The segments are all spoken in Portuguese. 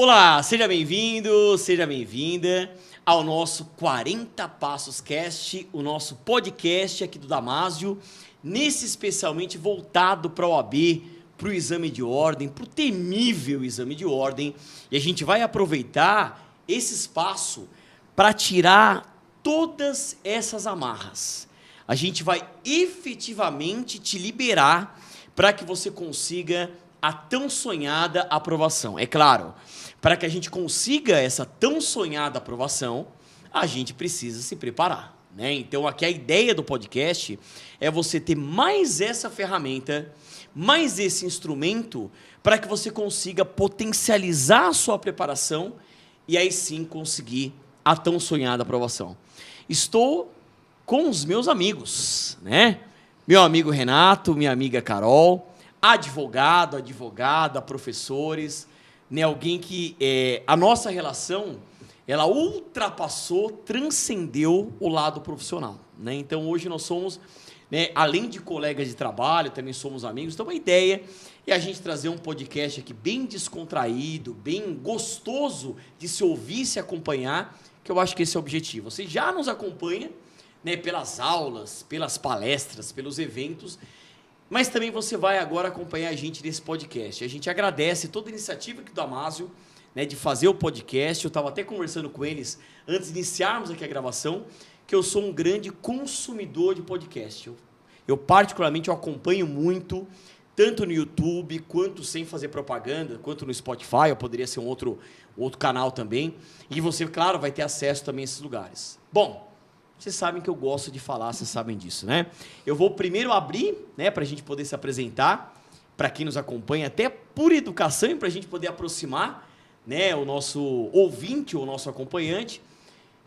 Olá, seja bem-vindo, seja bem-vinda ao nosso 40 Passos Cast, o nosso podcast aqui do Damásio, nesse especialmente voltado para o OAB, para o exame de ordem, para o temível exame de ordem, e a gente vai aproveitar esse espaço para tirar todas essas amarras. A gente vai efetivamente te liberar para que você consiga a tão sonhada aprovação. É claro, para que a gente consiga essa tão sonhada aprovação, a gente precisa se preparar, né? Então, aqui a ideia do podcast é você ter mais essa ferramenta, mais esse instrumento, para que você consiga potencializar a sua preparação e aí sim conseguir a tão sonhada aprovação. Estou com os meus amigos, né? Meu amigo Renato, minha amiga Carol, advogado, advogada, professores, né? Alguém que a nossa relação, ela ultrapassou, transcendeu o lado profissional, né? Então hoje nós somos, né, além de colegas de trabalho, também somos amigos. Então a ideia é a gente trazer um podcast aqui bem descontraído, bem gostoso de se ouvir, se acompanhar, que eu acho que esse é o objetivo. Você já nos acompanha, né, pelas aulas, pelas palestras, pelos eventos, mas também você vai agora acompanhar a gente nesse podcast. A gente agradece toda a iniciativa aqui do Damásio, né, de fazer o podcast. Eu estava até conversando com eles antes de iniciarmos aqui a gravação, que eu sou um grande consumidor de podcast. Eu particularmente eu acompanho muito, tanto no YouTube, quanto sem fazer propaganda, quanto no Spotify, eu poderia ser um outro canal também. E você, claro, vai ter acesso também a esses lugares. Bom, vocês sabem que eu gosto de falar, vocês sabem disso, né? Eu vou primeiro abrir, né, para a gente poder se apresentar, para quem nos acompanha, até por educação e para a gente poder aproximar, né, o nosso ouvinte, o nosso acompanhante.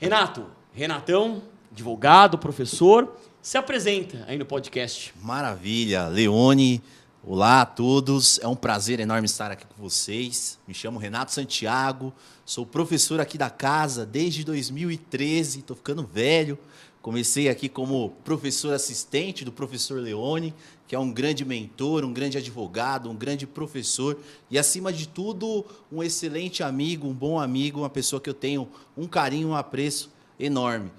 Renatão, advogado, professor, se apresenta aí no podcast. Maravilha, Leone. Olá a todos, é um prazer enorme estar aqui com vocês. Me chamo Renato Santiago, sou professor aqui da casa desde 2013, estou ficando velho. Comecei aqui como professor assistente do professor Leone, que é um grande mentor, um grande advogado, um grande professor e, acima de tudo, um excelente amigo, um bom amigo, uma pessoa que eu tenho um carinho, um apreço enorme.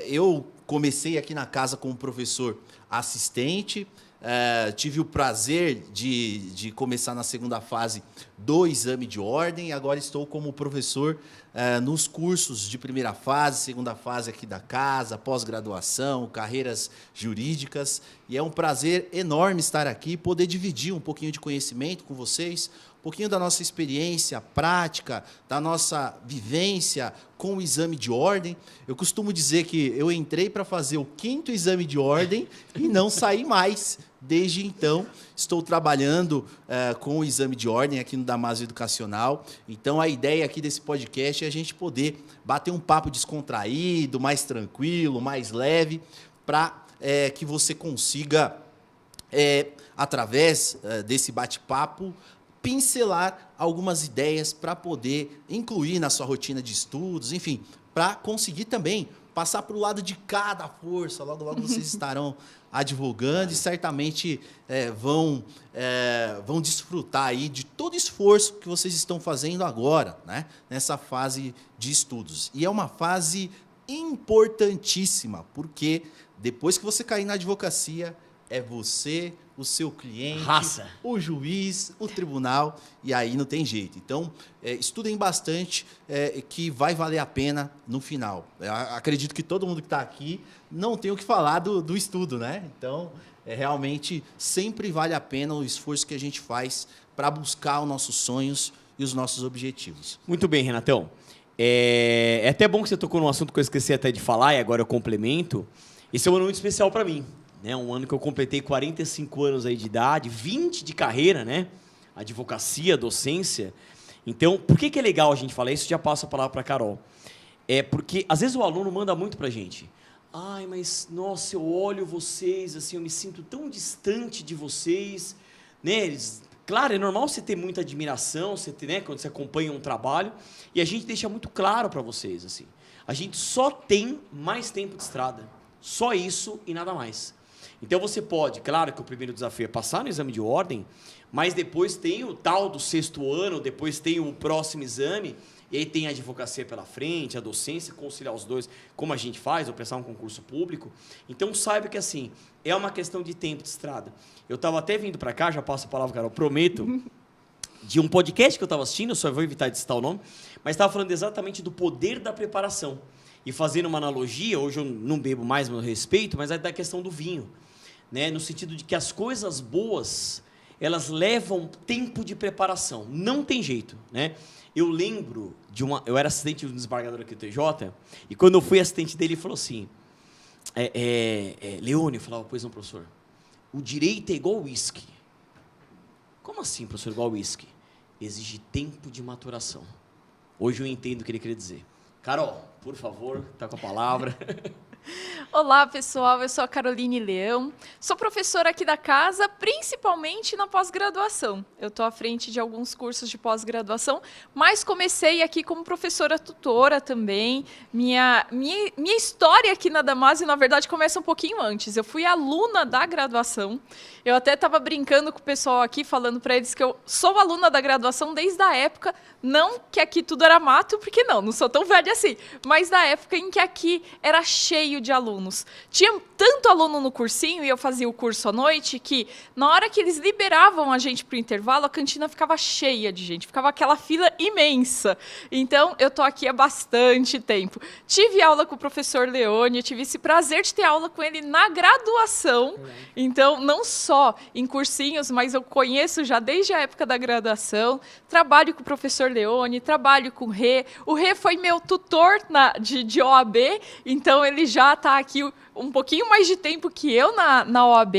Eu comecei aqui na casa como professor assistente. Tive o prazer de começar na segunda fase do exame de ordem e agora estou como professor nos cursos de primeira fase, segunda fase aqui da casa, pós-graduação, carreiras jurídicas. E é um prazer enorme estar aqui, poder dividir um pouquinho de conhecimento com vocês, um pouquinho da nossa experiência prática, da nossa vivência com o exame de ordem. Eu costumo dizer que eu entrei para fazer o 5º exame de ordem e não saí mais. Desde então, estou trabalhando com o exame de ordem aqui no Damásio Educacional. Então, a ideia aqui desse podcast é a gente poder bater um papo descontraído, mais tranquilo, mais leve, para que você consiga, através desse bate-papo, pincelar algumas ideias para poder incluir na sua rotina de estudos, enfim, para conseguir também passar para o lado de cada força. Logo, logo vocês estarão advogando e certamente vão desfrutar aí de todo o esforço que vocês estão fazendo agora, né, nessa fase de estudos. E é uma fase importantíssima, porque depois que você cair na advocacia, é você, o seu cliente, o juiz, o tribunal, e aí não tem jeito. Então, estudem bastante, que vai valer a pena no final. Acredito que todo mundo que está aqui não tem o que falar do estudo, né? Então, realmente, sempre vale a pena o esforço que a gente faz para buscar os nossos sonhos e os nossos objetivos. Muito bem, Renatão. É até bom que você tocou num assunto que eu esqueci até de falar, e agora eu complemento. Esse é um ano muito especial para mim. Né, um ano que eu completei 45 anos aí de idade, 20 de carreira, né? Advocacia, docência. Então, por que é legal a gente falar isso? Já passo a palavra para a Carol. Porque, às vezes, o aluno manda muito para a gente. Ai, mas, nossa, eu olho vocês, assim, eu me sinto tão distante de vocês. Né? Claro, é normal você ter muita admiração, né, quando você acompanha um trabalho, e a gente deixa muito claro para vocês, assim. A gente só tem mais tempo de estrada. Só isso e nada mais. Então você pode, claro que o primeiro desafio é passar no exame de ordem, mas depois tem o tal do 6º ano, depois tem o próximo exame, e aí tem a advocacia pela frente, a docência, conciliar os dois, como a gente faz, ou prestar um concurso público. Então saiba que assim, é uma questão de tempo de estrada. Eu estava até vindo para cá, já passo a palavra, Carol, prometo, de um podcast que eu estava assistindo, eu só vou evitar de citar o nome, mas estava falando exatamente do poder da preparação. E fazendo uma analogia, hoje eu não bebo mais, meu respeito, mas é da questão do vinho. Né? No sentido de que as coisas boas, elas levam tempo de preparação. Não tem jeito. Né? Eu lembro eu era assistente de um desembargador aqui do TJ, e quando eu fui assistente dele, ele falou assim, Leone, eu falava, pois não, professor, o direito é igual uísque. Como assim, professor, igual uísque? Exige tempo de maturação. Hoje eu entendo o que ele queria dizer. Carol, por favor, está com a palavra. Olá, pessoal. Eu sou a Caroline Leão. Sou professora aqui da casa, principalmente na pós-graduação. Eu estou à frente de alguns cursos de pós-graduação, mas comecei aqui como professora tutora também. Minha história aqui na Damásio, na verdade, começa um pouquinho antes. Eu fui aluna da graduação. Eu até estava brincando com o pessoal aqui, falando para eles que eu sou aluna da graduação desde a época, não que aqui tudo era mato, porque não sou tão velha assim, mas da época em que aqui era cheio de alunos. Tinha tanto aluno no cursinho, e eu fazia o curso à noite, que na hora que eles liberavam a gente para o intervalo, a cantina ficava cheia de gente, ficava aquela fila imensa. Então, eu estou aqui há bastante tempo. Tive aula com o professor Leone, eu tive esse prazer de ter aula com ele na graduação. Então, não só em cursinhos, mas eu conheço já desde a época da graduação, trabalho com o professor Leone, trabalho com o Rê. O Rê foi meu tutor de OAB, então ele já está aqui um pouquinho mais de tempo que eu na OAB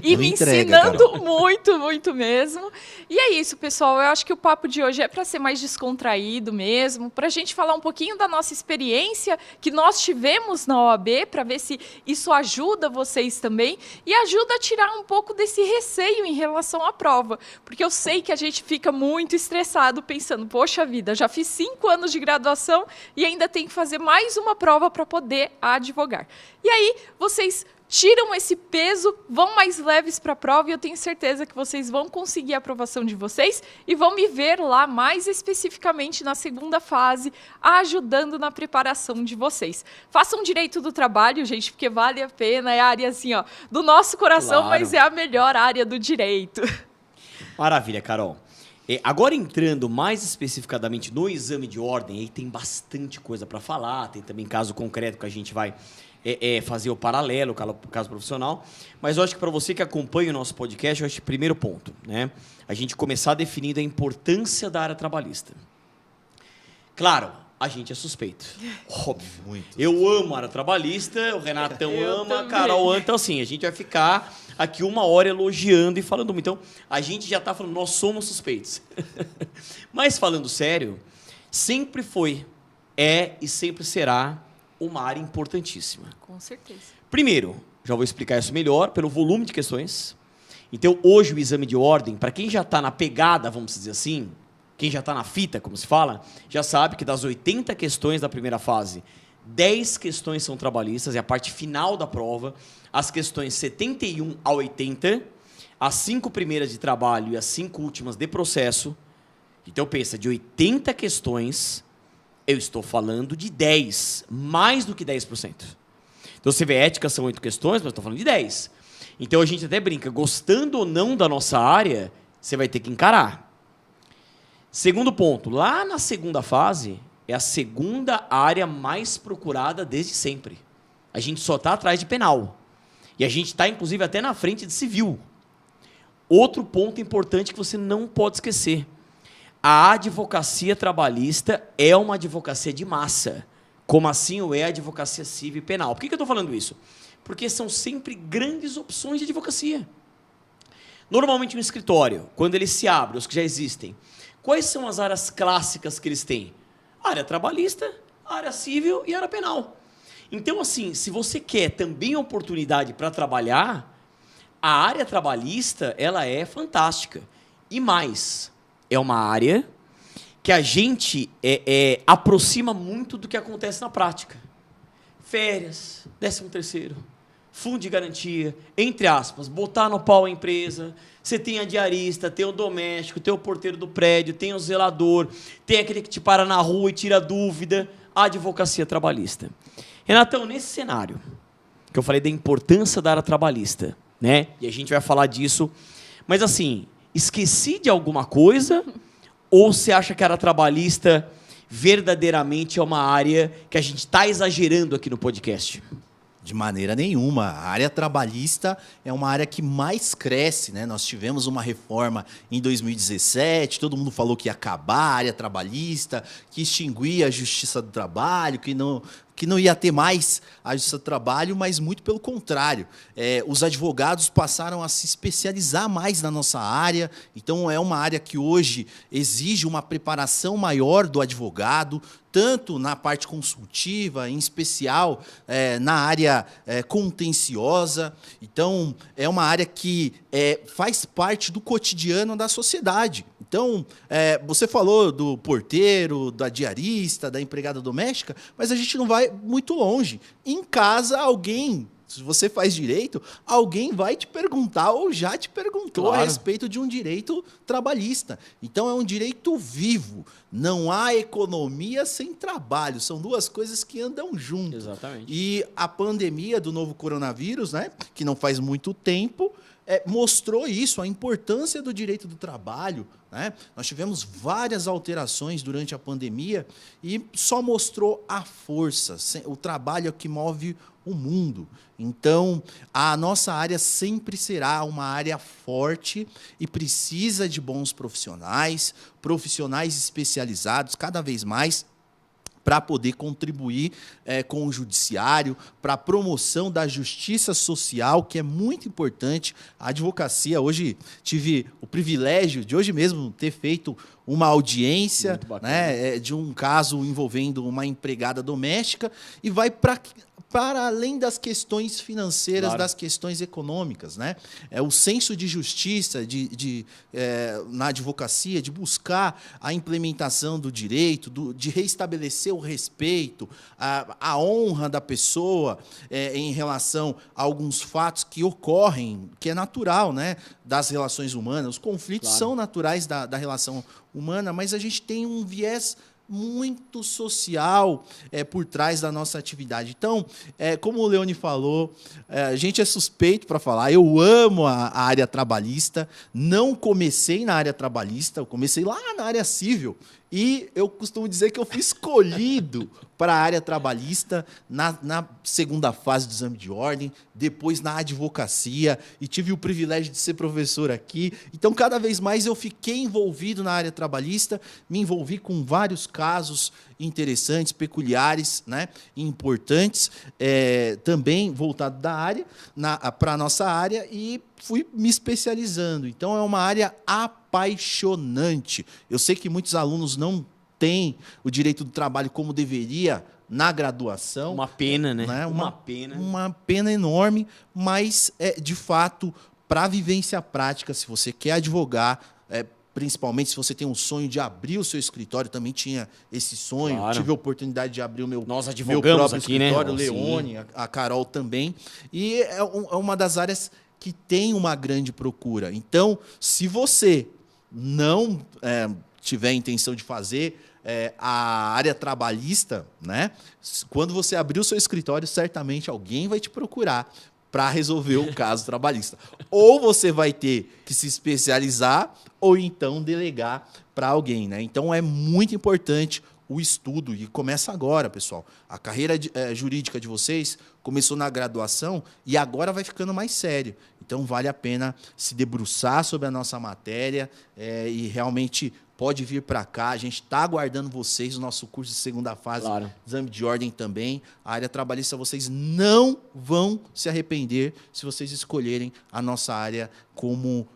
e me ensinando muito, muito mesmo. E é isso, pessoal. Eu acho que o papo de hoje é para ser mais descontraído mesmo, para a gente falar um pouquinho da nossa experiência que nós tivemos na OAB, para ver se isso ajuda vocês também e ajuda a tirar um pouco desse receio em relação à prova. Porque eu sei que a gente fica muito estressado pensando, poxa vida, já fiz 5 anos de graduação e ainda tenho que fazer mais uma prova para poder advogar. E aí, vocês tiram esse peso, vão mais leves para a prova e eu tenho certeza que vocês vão conseguir a aprovação de vocês e vão me ver lá mais especificamente na segunda fase, ajudando na preparação de vocês. Façam direito do trabalho, gente, porque vale a pena, é a área assim, ó, do nosso coração, claro. Mas é a melhor área do direito. Maravilha, Carol. Agora entrando mais especificadamente no exame de ordem, aí tem bastante coisa para falar, tem também caso concreto que a gente vai fazer o paralelo, o caso profissional, mas eu acho que para você que acompanha o nosso podcast, eu acho que primeiro ponto, né? A gente começar definindo a importância da área trabalhista. Claro, a gente é suspeito, óbvio. Muito. Eu amo a área trabalhista, o Renatão ama, a Carol ama, então assim, a gente vai ficar aqui 1 hora elogiando e falando muito. Então, a gente já está falando, nós somos suspeitos. Mas falando sério, sempre foi, e sempre será uma área importantíssima. Com certeza. Primeiro, já vou explicar isso melhor, pelo volume de questões. Então, hoje o exame de ordem, para quem já está na pegada, vamos dizer assim, quem já está na fita, como se fala, já sabe que das 80 questões da primeira fase, 10 questões são trabalhistas, é a parte final da prova, as questões 71 a 80, as 5 primeiras de trabalho e as 5 últimas de processo. Então, pensa, de 80 questões, eu estou falando de 10, mais do que 10%. Então, você vê, ética são 8 questões, mas eu estou falando de 10. Então, a gente até brinca, gostando ou não da nossa área, você vai ter que encarar. Segundo ponto, lá na segunda fase, é a segunda área mais procurada desde sempre. A gente só está atrás de penal. E a gente está, inclusive, até na frente de civil. Outro ponto importante que você não pode esquecer. A advocacia trabalhista é uma advocacia de massa, como assim o é a advocacia civil e penal. Por que eu estou falando isso? Porque são sempre grandes opções de advocacia. Normalmente no escritório, quando ele se abre, os que já existem, quais são as áreas clássicas que eles têm? Área trabalhista, área civil e área penal. Então, assim, se você quer também oportunidade para trabalhar, a área trabalhista, ela é fantástica. E mais, é uma área que a gente aproxima muito do que acontece na prática. Férias, 13º, fundo de garantia, entre aspas, botar no pau a empresa. Você tem a diarista, tem o doméstico, tem o porteiro do prédio, tem o zelador, tem aquele que te para na rua e tira dúvida, a advocacia trabalhista. Renatão, nesse cenário, que eu falei da importância da área trabalhista, né? E a gente vai falar disso, mas assim, esqueci de alguma coisa ou você acha que a área trabalhista verdadeiramente é uma área que a gente está exagerando aqui no podcast? De maneira nenhuma. A área trabalhista é uma área que mais cresce, né? Nós tivemos uma reforma em 2017, todo mundo falou que ia acabar a área trabalhista, que extinguia a Justiça do Trabalho, que não ia ter mais a Justiça do Trabalho, mas muito pelo contrário. Os advogados passaram a se especializar mais na nossa área, então é uma área que hoje exige uma preparação maior do advogado, tanto na parte consultiva, em especial na área contenciosa. Então, é uma área que faz parte do cotidiano da sociedade. Então, você falou do porteiro, da diarista, da empregada doméstica, mas a gente não vai muito longe. Em casa, alguém, se você faz direito, alguém vai te perguntar ou já te perguntou Claro. a respeito de um direito trabalhista. Então, é um direito vivo. Não há economia sem trabalho. São duas coisas que andam juntas. Exatamente. E a pandemia do novo coronavírus, né, que não faz muito tempo, mostrou isso, a importância do direito do trabalho, né? Nós tivemos várias alterações durante a pandemia e só mostrou a força. O trabalho é o que move o mundo. Então, a nossa área sempre será uma área forte e precisa de bons profissionais, profissionais especializados cada vez mais, para poder contribuir com o judiciário, para a promoção da justiça social, que é muito importante. A advocacia, hoje tive o privilégio de hoje mesmo ter feito uma audiência, né, de um caso envolvendo uma empregada doméstica e vai para além das questões financeiras, Claro. das questões econômicas, né? O senso de justiça na advocacia, de buscar a implementação do direito, de reestabelecer o respeito, a honra da pessoa em relação a alguns fatos que ocorrem, que é natural, né, das relações humanas. Os conflitos Claro. são naturais da relação humana, mas a gente tem um viés muito social por trás da nossa atividade. Então, como o Leone falou, a gente é suspeito para falar. Eu amo a área trabalhista. Não comecei na área trabalhista, eu comecei lá na área civil. E eu costumo dizer que eu fui escolhido para a área trabalhista na segunda fase do exame de ordem, depois na advocacia, e tive o privilégio de ser professor aqui. Então, cada vez mais eu fiquei envolvido na área trabalhista, me envolvi com vários casos interessantes, peculiares, né, importantes, também voltado da área, para a nossa área, e fui me especializando. Então, é uma área apaixonante. Eu sei que muitos alunos não têm o direito do trabalho como deveria na graduação. Uma pena, né? Uma pena. Uma pena enorme, mas, de fato, para a vivência prática, se você quer advogar, principalmente se você tem um sonho de abrir o seu escritório, também tinha esse sonho, Claro. tive a oportunidade de abrir o meu Nós meu advogamos próprio aqui, né? escritório, Sim. Leone, a Carol também, e é uma das áreas que tem uma grande procura. Então, se você não tiver intenção de fazer a área trabalhista, né, quando você abrir o seu escritório, certamente alguém vai te procurar para resolver o caso trabalhista. Ou você vai ter que se especializar, ou então delegar para alguém, né? Então, é muito importante o estudo, e começa agora, pessoal. A carreira jurídica de vocês começou na graduação e agora vai ficando mais sério. Então, vale a pena se debruçar sobre a nossa matéria e realmente pode vir para cá. A gente está aguardando vocês no nosso curso de segunda fase, Claro. exame de ordem também. A área trabalhista, vocês não vão se arrepender se vocês escolherem a nossa área como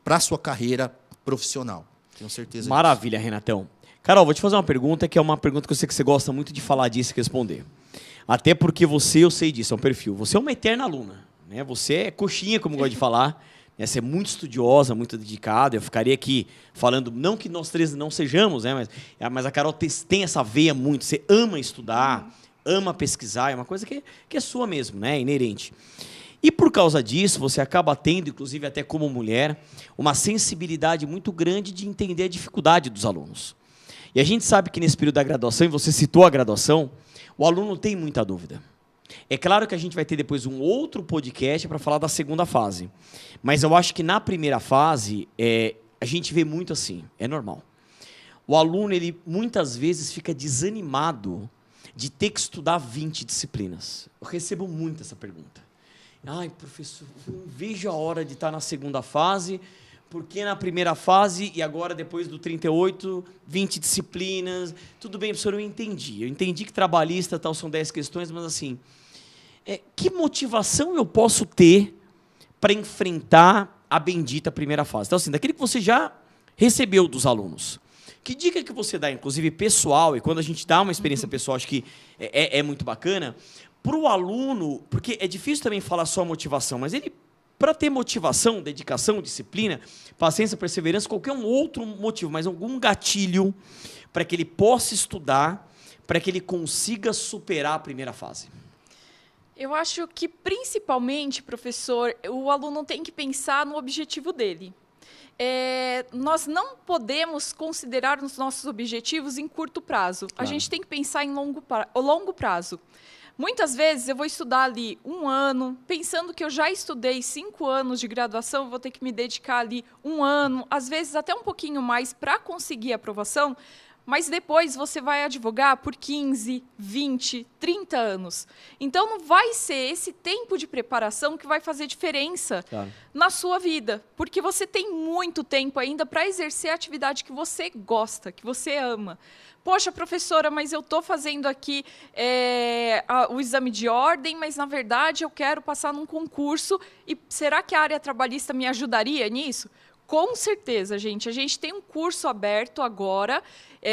para a sua carreira profissional. Tenho certeza Maravilha, Renatão. Carol, vou te fazer uma pergunta que é uma pergunta que eu sei que você gosta muito de falar disso e responder. Até porque eu sei disso, é um perfil. Você é uma eterna aluna, né? Você é coxinha, como eu gosto de falar. Né? Você é muito estudiosa, muito dedicada. Eu ficaria aqui falando, não que nós três não sejamos, né? Mas a Carol tem essa veia muito. Você ama estudar, ama pesquisar, é uma coisa que é sua mesmo, né? É inerente. E por causa disso, você acaba tendo, inclusive até como mulher, uma sensibilidade muito grande de entender a dificuldade dos alunos. E a gente sabe que nesse período da graduação, e você citou a graduação, o aluno tem muita dúvida. É claro que a gente vai ter depois um outro podcast para falar da segunda fase. Mas eu acho que na primeira fase, a gente vê muito assim, é normal. O aluno, ele muitas vezes fica desanimado de ter que estudar 20 disciplinas. Eu recebo muito essa pergunta. Ai, professor, eu não vejo a hora de estar na segunda fase, porque na primeira fase, e agora depois do 38, 20 disciplinas. Tudo bem, professor, eu entendi. Eu entendi que trabalhista tal são 10 questões, mas assim, que motivação eu posso ter para enfrentar a bendita primeira fase? Então, assim, daquele que você já recebeu dos alunos. Que dica que você dá, inclusive pessoal, e quando a gente dá uma experiência pessoal, acho que é muito bacana, para o aluno, porque é difícil também falar só motivação, mas ele, para ter motivação, dedicação, disciplina, paciência, perseverança, qualquer um outro motivo, mas algum gatilho para que ele possa estudar, para que ele consiga superar a primeira fase. Eu acho que, principalmente, professor, o aluno tem que pensar no objetivo dele. Nós não podemos considerar os nossos objetivos em curto prazo. Claro. A gente tem que pensar em longo prazo. Muitas vezes eu vou estudar ali 1 ano, pensando que eu já estudei 5 anos de graduação, vou ter que me dedicar ali 1 ano, às vezes até um pouquinho mais para conseguir a aprovação, mas depois você vai advogar por 15, 20, 30 anos. Então, não vai ser esse tempo de preparação que vai fazer diferença na sua vida, porque você tem muito tempo ainda para exercer a atividade que você gosta, que você ama. Poxa, professora, mas eu estou fazendo aqui o exame de ordem, mas, na verdade, eu quero passar num concurso. E será que a área trabalhista me ajudaria nisso? Com certeza, gente. A gente tem um curso aberto agora,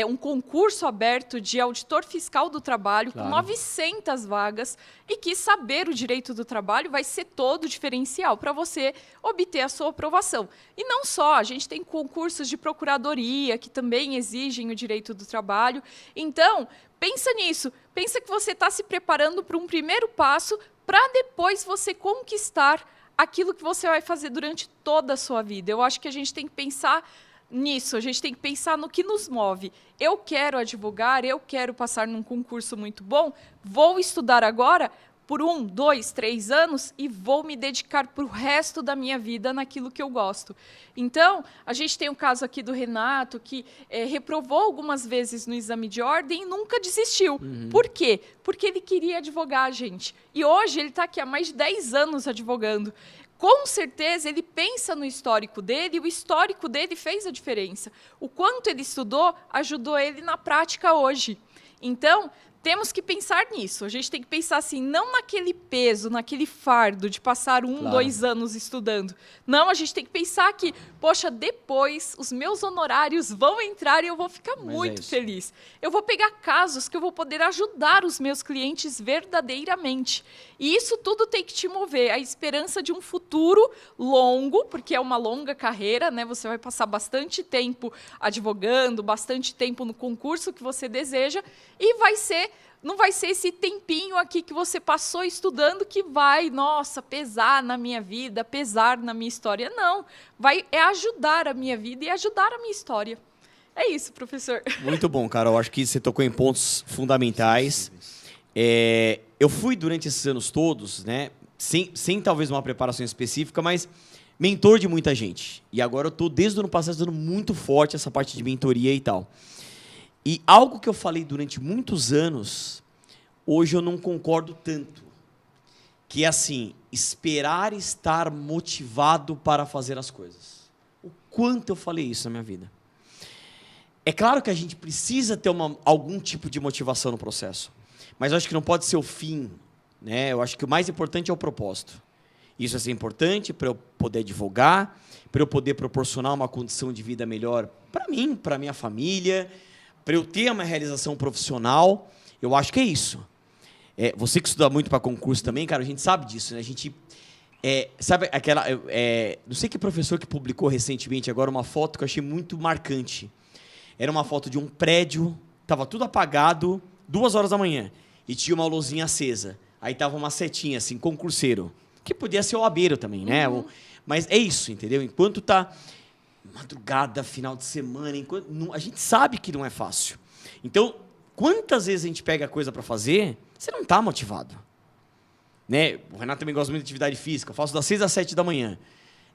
um concurso aberto de auditor fiscal do trabalho, com 900 vagas, e que saber o direito do trabalho vai ser todo diferencial para você obter a sua aprovação. E não só, a gente tem concursos de procuradoria, que também exigem o direito do trabalho. Então, pensa nisso. Pensa que você está se preparando para um primeiro passo para depois você conquistar aquilo que você vai fazer durante toda a sua vida. Eu acho que a gente tem que pensar nisso, a gente tem que pensar no que nos move. Eu quero advogar, eu quero passar num concurso muito bom, vou estudar agora por 1, 2, 3 anos e vou me dedicar para o resto da minha vida naquilo que eu gosto. Então, a gente tem o caso aqui do Renato, que reprovou algumas vezes no exame de ordem e nunca desistiu. Por quê? Porque ele queria advogar, gente. E hoje ele está aqui há mais de 10 anos advogando. Com certeza, ele pensa no histórico dele, e o histórico dele fez a diferença. O quanto ele estudou ajudou ele na prática hoje. Então, temos que pensar nisso. A gente tem que pensar assim, não naquele peso, naquele fardo de passar 1, 2 anos estudando. Não, a gente tem que pensar que, poxa, depois os meus honorários vão entrar e eu vou ficar muito feliz. Eu vou pegar casos que eu vou poder ajudar os meus clientes verdadeiramente. E isso tudo tem que te mover. A esperança de um futuro longo, porque é uma longa carreira, né? Você vai passar bastante tempo advogando, bastante tempo no concurso que você deseja, e não vai ser esse tempinho aqui que você passou estudando que vai, nossa, pesar na minha vida, pesar na minha história. Não, vai ajudar a minha vida e ajudar a minha história. É isso, professor. Muito bom, Carol. Acho que você tocou em pontos fundamentais. Eu fui, durante esses anos todos, né, sem talvez uma preparação específica, mas mentor de muita gente. E agora eu estou, desde o ano passado, dando muito forte essa parte de mentoria e tal. E algo que eu falei durante muitos anos, hoje eu não concordo tanto. Que é assim, esperar estar motivado para fazer as coisas. O quanto eu falei isso na minha vida. É claro que a gente precisa ter algum tipo de motivação no processo. Mas eu acho que não pode ser o fim, né? Eu acho que o mais importante é o propósito. Isso é importante para eu poder advogar, para eu poder proporcionar uma condição de vida melhor para mim, para minha família, para eu ter uma realização profissional. Eu acho que é isso. Você que estuda muito para concurso também, cara, a gente sabe disso, né? A gente sabe aquela... não sei que professor que publicou recentemente agora uma foto que eu achei muito marcante. Era uma foto de um prédio, estava tudo apagado, 2 horas da manhã. e tinha uma luzinha acesa. Aí tava uma setinha, assim, concurseiro. Que podia ser o abeiro também, né? Mas é isso, entendeu? Enquanto tá madrugada, final de semana, a gente sabe que não é fácil. Então, quantas vezes a gente pega coisa para fazer, você não tá motivado. Né? O Renato também gosta muito de atividade física. Eu faço das 6 às 7 da manhã.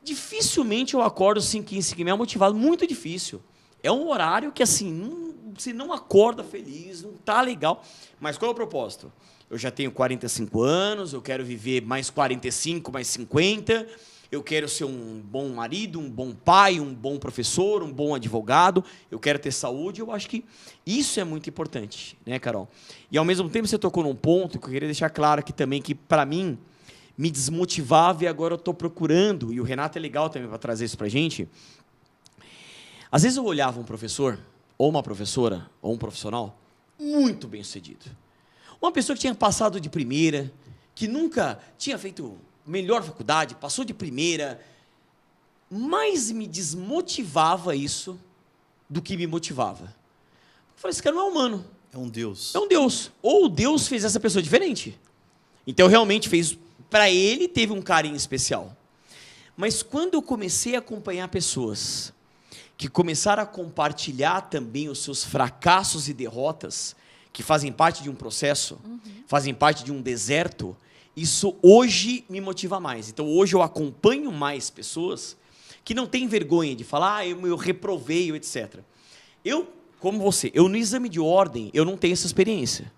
Dificilmente eu acordo 5h, 5h30 motivado. Muito difícil. É um horário que, assim, você não acorda feliz, não tá legal. Mas qual é o propósito? Eu já tenho 45 anos, eu quero viver mais 45, mais 50. Eu quero ser um bom marido, um bom pai, um bom professor, um bom advogado. Eu quero ter saúde. Eu acho que isso é muito importante, né, Carol? E, ao mesmo tempo, você tocou num ponto que eu queria deixar claro aqui também, que, para mim, me desmotivava e agora eu estou procurando, e o Renato é legal também para trazer isso para a gente. Às vezes eu olhava um professor, ou uma professora, ou um profissional, muito bem-sucedido. Uma pessoa que tinha passado de primeira, que nunca tinha feito melhor faculdade, passou de primeira, mais me desmotivava isso do que me motivava. Eu falei, esse cara não é humano. É um Deus. É um Deus. Ou Deus fez essa pessoa diferente. Então, realmente fez, para ele, teve um carinho especial. Mas quando eu comecei a acompanhar pessoas que começaram a compartilhar também os seus fracassos e derrotas, que fazem parte de um processo, fazem parte de um deserto, isso hoje me motiva mais. Então, hoje eu acompanho mais pessoas que não têm vergonha de falar, eu reprovei, etc. Eu, como você, no exame de ordem, eu não tenho essa experiência.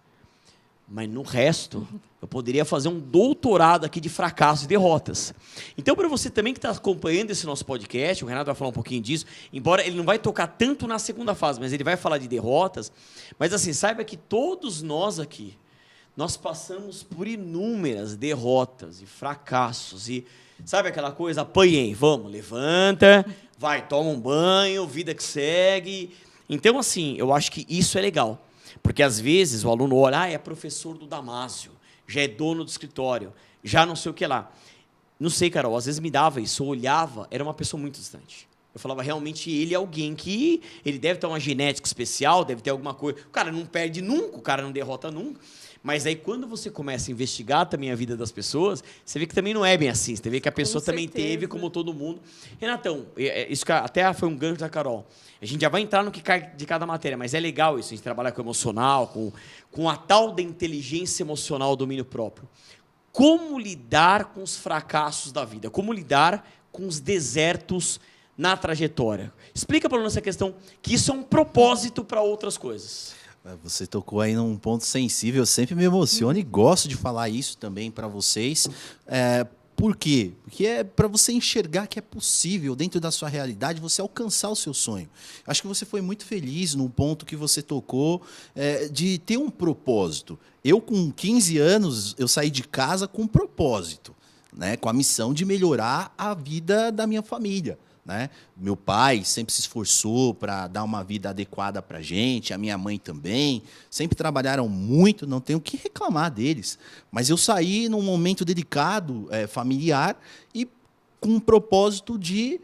Mas no resto, eu poderia fazer um doutorado aqui de fracassos e derrotas. Então, para você também que está acompanhando esse nosso podcast, o Renato vai falar um pouquinho disso, embora ele não vai tocar tanto na segunda fase, mas ele vai falar de derrotas. Mas assim, saiba que todos nós aqui, nós passamos por inúmeras derrotas e fracassos. E sabe aquela coisa, apanhei, vamos, levanta, vai, toma um banho, vida que segue. Então, assim, eu acho que isso é legal. Porque, às vezes, o aluno olha, é professor do Damásio, já é dono do escritório, já não sei o que lá. Não sei, Carol, às vezes me dava isso, eu olhava, era uma pessoa muito distante. Eu falava, realmente, ele é alguém que... Ele deve ter uma genética especial, deve ter alguma coisa... O cara não perde nunca, o cara não derrota nunca. Mas aí, quando você começa a investigar também a vida das pessoas, você vê que também não é bem assim. Você vê que a pessoa também teve, como todo mundo. Renatão, isso até foi um gancho da Carol. A gente já vai entrar no que cai de cada matéria, mas é legal isso, a gente trabalhar com o emocional, com a tal da inteligência emocional, domínio próprio. Como lidar com os fracassos da vida? Como lidar com os desertos na trajetória? Explica para nós essa questão, que isso é um propósito para outras coisas. Você tocou aí num ponto sensível, eu sempre me emociono e gosto de falar isso também para vocês. Por quê? Porque é para você enxergar que é possível, dentro da sua realidade, você alcançar o seu sonho. Acho que você foi muito feliz no ponto que você tocou, de ter um propósito. Eu, com 15 anos, eu saí de casa com um propósito, né? Com a missão de melhorar a vida da minha família. Né? Meu pai sempre se esforçou para dar uma vida adequada para a gente, a minha mãe também, sempre trabalharam muito, não tenho o que reclamar deles. Mas eu saí num momento delicado, familiar, e com um propósito de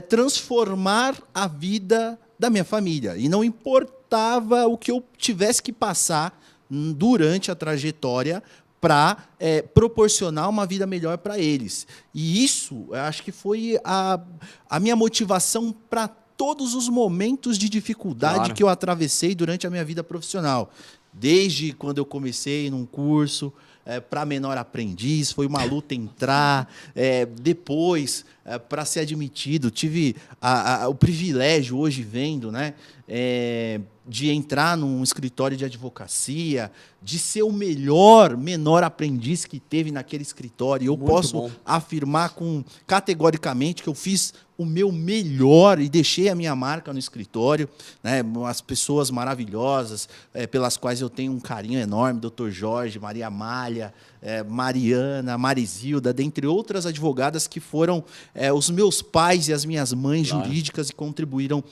transformar a vida da minha família. E não importava o que eu tivesse que passar durante a trajetória para proporcionar uma vida melhor para eles. E isso, eu acho que foi a minha motivação para todos os momentos de dificuldade que eu atravessei durante a minha vida profissional. Desde quando eu comecei num curso para menor aprendiz, foi uma luta entrar, depois, para ser admitido, tive o privilégio, hoje vendo, né, de entrar num escritório de advocacia, de ser o menor aprendiz que teve naquele escritório. Eu posso afirmar categoricamente que eu fiz o meu melhor e deixei a minha marca no escritório, né? As pessoas maravilhosas, pelas quais eu tenho um carinho enorme, Dr. Jorge, Maria Amália, Mariana, Marizilda, dentre outras advogadas que foram os meus pais e as minhas mães jurídicas e contribuíram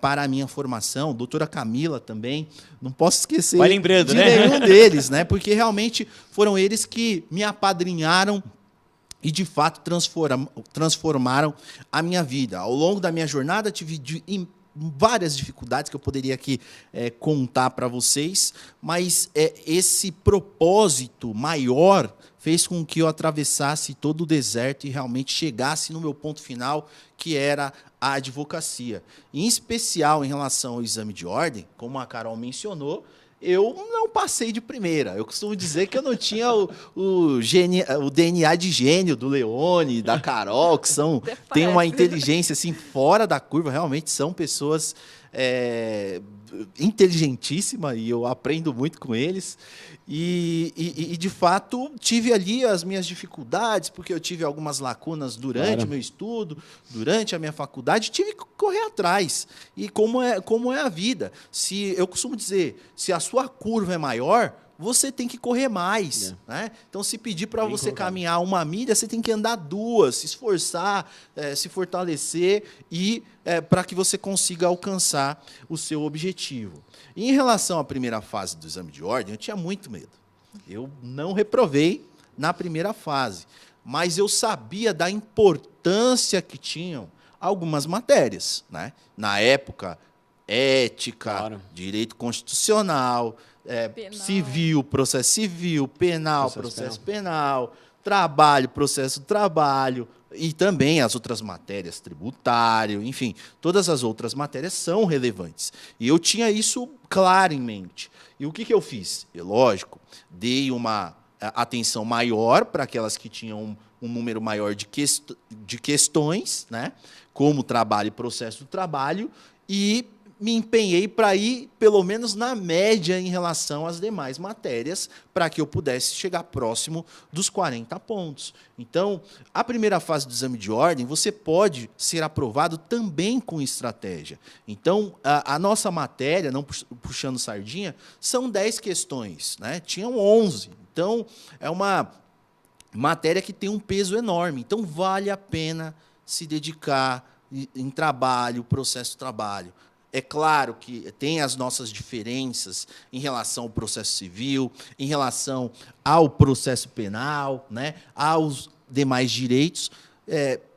para a minha formação. Doutora Camila também, não posso esquecer de nenhum deles, né? Porque realmente foram eles que me apadrinharam e, de fato, transformaram a minha vida. Ao longo da minha jornada, tive várias dificuldades que eu poderia aqui contar para vocês, mas esse propósito maior fez com que eu atravessasse todo o deserto e realmente chegasse no meu ponto final, que era a advocacia. Em especial em relação ao exame de ordem, como a Carol mencionou, eu não passei de primeira. Eu costumo dizer que eu não tinha o DNA de gênio do Leone, da Carol, que têm uma inteligência assim, fora da curva, realmente são pessoas inteligentíssimas e eu aprendo muito com eles. E, de fato, tive ali as minhas dificuldades, porque eu tive algumas lacunas durante o meu estudo, durante a minha faculdade, tive que correr atrás. E como é a vida. Eu costumo dizer, se a sua curva é maior, você tem que correr mais. Né? Então, se pedir para você caminhar 1 milha, você tem que andar 2, se esforçar, se fortalecer e para que você consiga alcançar o seu objetivo. E em relação à primeira fase do exame de ordem, eu tinha muito medo. Eu não reprovei na primeira fase, mas eu sabia da importância que tinham algumas matérias. Né? Na época, ética, direito constitucional, civil, processo penal, processo penal, trabalho, processo do trabalho, e também as outras matérias, tributário, enfim, todas as outras matérias são relevantes. E eu tinha isso claro em mente. E o que eu fiz? Eu, lógico, dei uma atenção maior para aquelas que tinham um número maior de questões, né, como trabalho e processo do trabalho, e me empenhei para ir, pelo menos, na média em relação às demais matérias, para que eu pudesse chegar próximo dos 40 pontos. Então, a primeira fase do exame de ordem, você pode ser aprovado também com estratégia. Então, a nossa matéria, não puxando sardinha, são 10 questões, né? Tinham 11. Então, é uma matéria que tem um peso enorme. Então, vale a pena se dedicar em trabalho, processo de trabalho. É claro que tem as nossas diferenças em relação ao processo civil, em relação ao processo penal, né, aos demais direitos,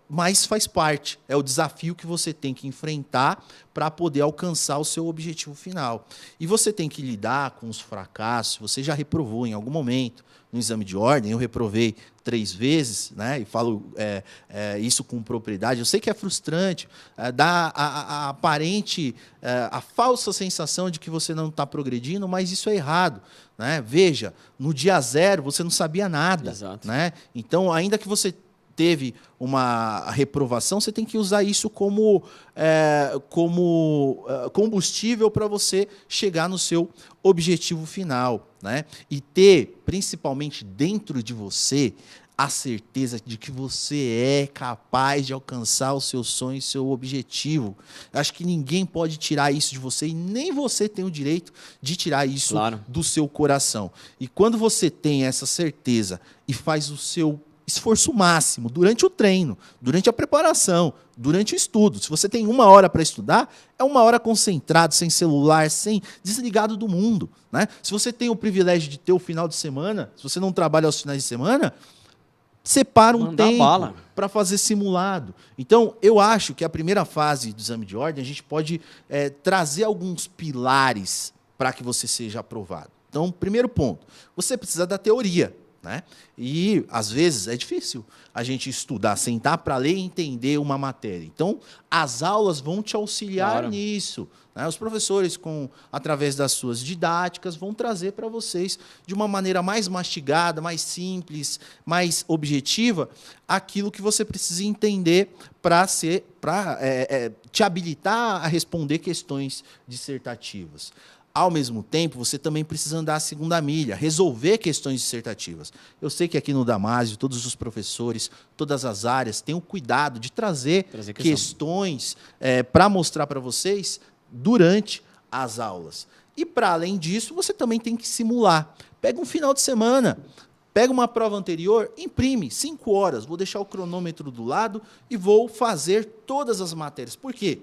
mas faz parte. É o desafio que você tem que enfrentar para poder alcançar o seu objetivo final. E você tem que lidar com os fracassos. Você já reprovou em algum momento no exame de ordem, eu reprovei 3 vezes, né, e falo isso com propriedade. Eu sei que é frustrante, dá a aparente, a falsa sensação de que você não está progredindo, mas isso é errado. Né? Veja, no dia 0 você não sabia nada. Exato. Né? Então, ainda que você teve uma reprovação, você tem que usar isso como combustível para você chegar no seu objetivo final. Né? E ter, principalmente dentro de você, a certeza de que você é capaz de alcançar o seu sonho, o seu objetivo. Acho que ninguém pode tirar isso de você e nem você tem o direito de tirar isso do seu coração. E quando você tem essa certeza e faz o seu esforço máximo durante o treino, durante a preparação, durante o estudo. Se você tem 1 hora para estudar, é 1 hora concentrado, sem celular, desligado do mundo. Né? Se você tem o privilégio de ter o final de semana, se você não trabalha aos finais de semana, separa um tempo para fazer simulado. Então, eu acho que a primeira fase do exame de ordem, a gente pode trazer alguns pilares para que você seja aprovado. Então, primeiro ponto, você precisa da teoria. Né? E, às vezes, é difícil a gente estudar, sentar para ler e entender uma matéria. Então, as aulas vão te auxiliar nisso. Né? Os professores, através das suas didáticas, vão trazer para vocês, de uma maneira mais mastigada, mais simples, mais objetiva, aquilo que você precisa entender para te habilitar a responder questões dissertativas. Ao mesmo tempo, você também precisa andar a segunda milha, resolver questões dissertativas. Eu sei que aqui no Damásio, todos os professores, todas as áreas, têm o cuidado de trazer questões para mostrar para vocês durante as aulas. E, para além disso, você também tem que simular. Pega um final de semana, pega uma prova anterior, imprime 5 horas, vou deixar o cronômetro do lado e vou fazer todas as matérias. Por quê?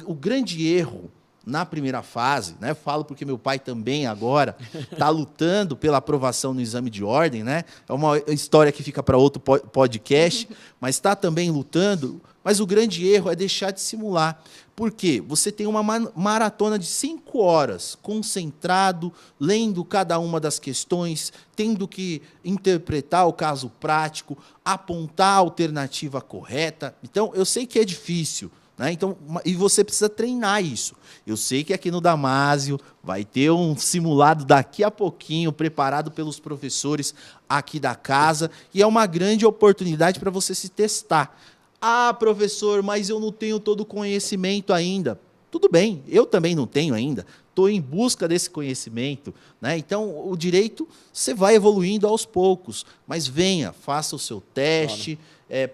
O grande erro na primeira fase, né? Falo porque meu pai também agora está lutando pela aprovação no exame de ordem, né? É uma história que fica para outro podcast, mas está também lutando. Mas o grande erro é deixar de simular. Por quê? Você tem uma maratona de 5 horas, concentrado, lendo cada uma das questões, tendo que interpretar o caso prático, apontar a alternativa correta. Então, eu sei que é difícil, né? Então, e você precisa treinar isso. Eu sei que aqui no Damásio vai ter um simulado daqui a pouquinho, preparado pelos professores aqui da casa, e é uma grande oportunidade para você se testar. Ah, professor, mas eu não tenho todo o conhecimento ainda. Tudo bem, eu também não tenho ainda. Estou em busca desse conhecimento, né? Então, o direito, você vai evoluindo aos poucos. Mas venha, faça o seu teste,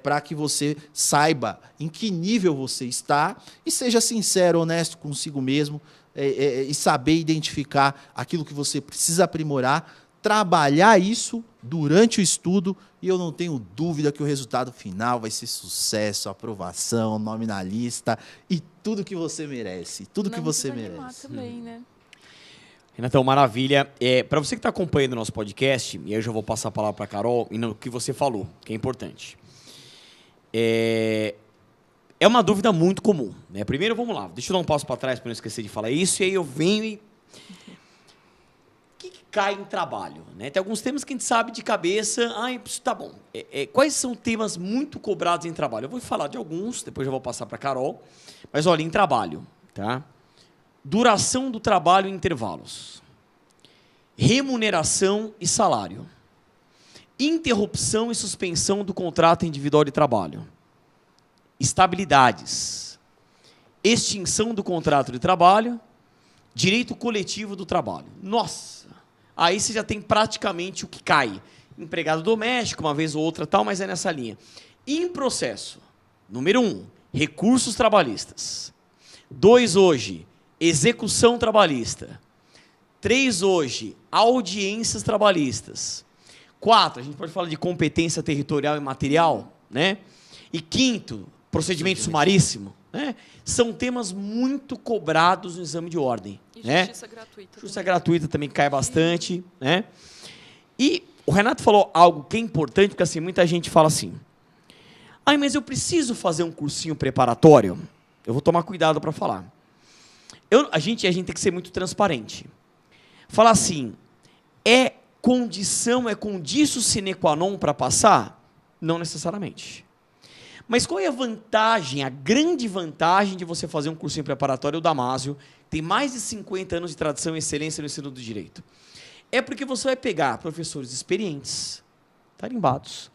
para que você saiba em que nível você está e seja sincero, honesto consigo mesmo e saber identificar aquilo que você precisa aprimorar, trabalhar isso durante o estudo, e eu não tenho dúvida que o resultado final vai ser sucesso, aprovação, nome na lista e tudo que você merece. Tudo que você merece. Também, né? Renatão, maravilha. Para você que está acompanhando o nosso podcast, e aí eu já vou passar a palavra para a Carol, e no que você falou, que é importante. É uma dúvida muito comum, né? Primeiro, vamos lá, deixa eu dar um passo para trás para não esquecer de falar isso, e aí eu venho e... cai em trabalho, né? Tem alguns temas que a gente sabe de cabeça. Tá bom. Quais são temas muito cobrados em trabalho? Eu vou falar de alguns, depois eu vou passar para a Carol. Mas, olha, em trabalho, tá? Duração do trabalho em intervalos. Remuneração e salário. Interrupção e suspensão do contrato individual de trabalho. Estabilidades. Extinção do contrato de trabalho. Direito coletivo do trabalho. Nossa! Aí você já tem praticamente o que cai. Empregado doméstico, uma vez ou outra, tal, mas é nessa linha. E em processo, número 1, recursos trabalhistas. 2, hoje, execução trabalhista. 3, hoje, audiências trabalhistas. 4, a gente pode falar de competência territorial e material, né? E 5º, procedimento sumaríssimo, né? São temas muito cobrados no exame de ordem. E justiça gratuita. Justiça gratuita também cai bastante, né? E o Renato falou algo que é importante, porque assim, muita gente fala assim, mas eu preciso fazer um cursinho preparatório? Eu vou tomar cuidado para falar. A gente tem que ser muito transparente. Falar assim, é condição sine qua non para passar? Não necessariamente. Mas qual é a vantagem, a grande vantagem de você fazer um cursinho preparatório? O Damásio tem mais de 50 anos de tradição e excelência no ensino do direito. É porque você vai pegar professores experientes, tarimbados,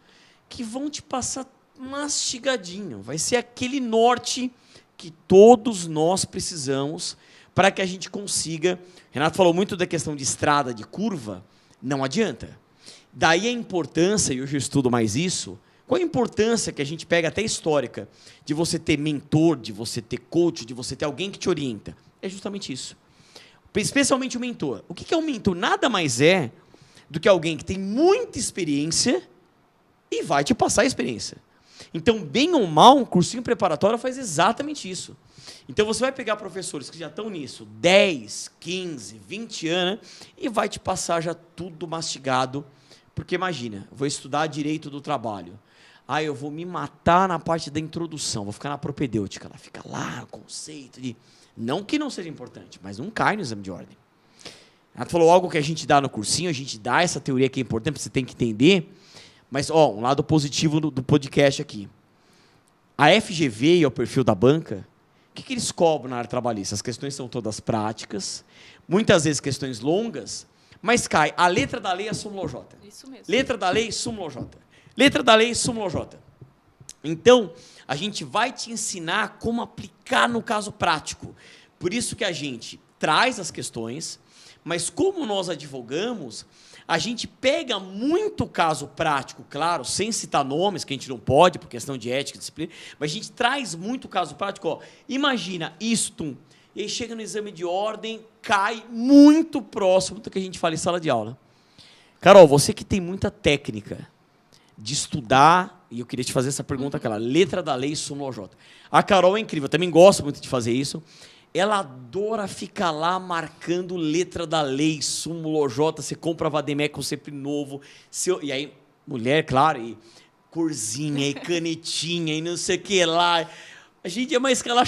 que vão te passar mastigadinho. Vai ser aquele norte que todos nós precisamos para que a gente consiga... Renato falou muito da questão de estrada, de curva. Não adianta. Daí a importância, e hoje eu estudo mais isso... Qual a importância que a gente pega até histórica de você ter mentor, de você ter coach, de você ter alguém que te orienta? É justamente isso. Especialmente o mentor. O que é um mentor? Nada mais é do que alguém que tem muita experiência e vai te passar a experiência. Então, bem ou mal, um cursinho preparatório faz exatamente isso. Então, você vai pegar professores que já estão nisso 10, 15, 20 anos e vai te passar já tudo mastigado. Porque imagina, vou estudar direito do trabalho. Eu vou me matar na parte da introdução, vou ficar na propedêutica, ela fica lá, o conceito de... Não que não seja importante, mas não cai no exame de ordem. Ela falou algo que a gente dá no cursinho, a gente dá essa teoria que é importante, você tem que entender, mas, um lado positivo do podcast aqui. A FGV e o perfil da banca, o que eles cobram na área trabalhista? As questões são todas práticas, muitas vezes questões longas, mas cai a letra da lei, a súmula OJ. Isso mesmo. Letra da lei, súmula OJ. Letra da lei, súmula OJ. Então, a gente vai te ensinar como aplicar no caso prático. Por isso que a gente traz as questões, mas como nós advogamos, a gente pega muito caso prático, claro, sem citar nomes, que a gente não pode, por questão de ética e disciplina, mas a gente traz muito caso prático. Imagina isto, e aí chega no exame de ordem, cai muito próximo do que a gente fala em sala de aula. Carol, você que tem muita técnica de estudar, e eu queria te fazer essa pergunta, aquela letra da lei, súmula OJ. A Carol é incrível, eu também gosto muito de fazer isso. ela adora ficar lá marcando letra da lei, súmula J, você compra Vademecum sempre novo. E aí, mulher, claro, e corzinha, e canetinha, e não sei o que lá. A gente é mais que ela...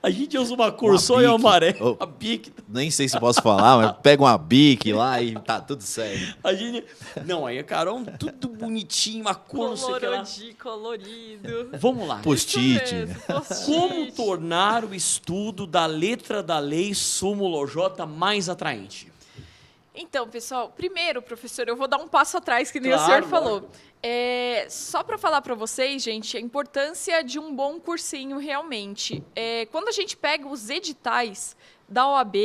A gente usa uma cor só e amarelo. A Bic. Nem sei se posso falar, mas pega uma Bic lá e tá tudo certo. A gente... Não, aí, Carol, tudo bonitinho, uma cor, não sei o que lá. Colorido. Vamos lá. Post-it. Como tornar o estudo da letra da lei súmula J mais atraente? Então, pessoal, primeiro, professor, eu vou dar um passo atrás, que nem Claro, o senhor falou. lógico. Só para falar para vocês, gente, a importância de um bom cursinho realmente. Quando a gente pega os editais da OAB,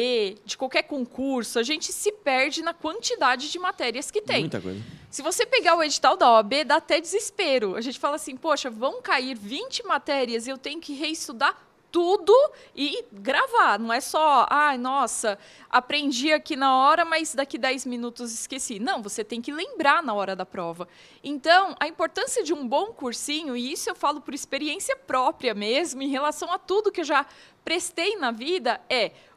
de qualquer concurso, a gente se perde na quantidade de matérias que tem. Muita coisa. Se você pegar o edital da OAB, dá até desespero. A gente fala assim, poxa, vão cair 20 matérias e eu tenho que reestudar tudo e gravar. Não é só, ai, nossa, aprendi aqui na hora, mas daqui 10 minutos esqueci. Não, você tem que lembrar na hora da prova. Então, a importância de um bom cursinho, e isso eu falo por experiência própria mesmo, em relação a tudo que eu já prestei na vida,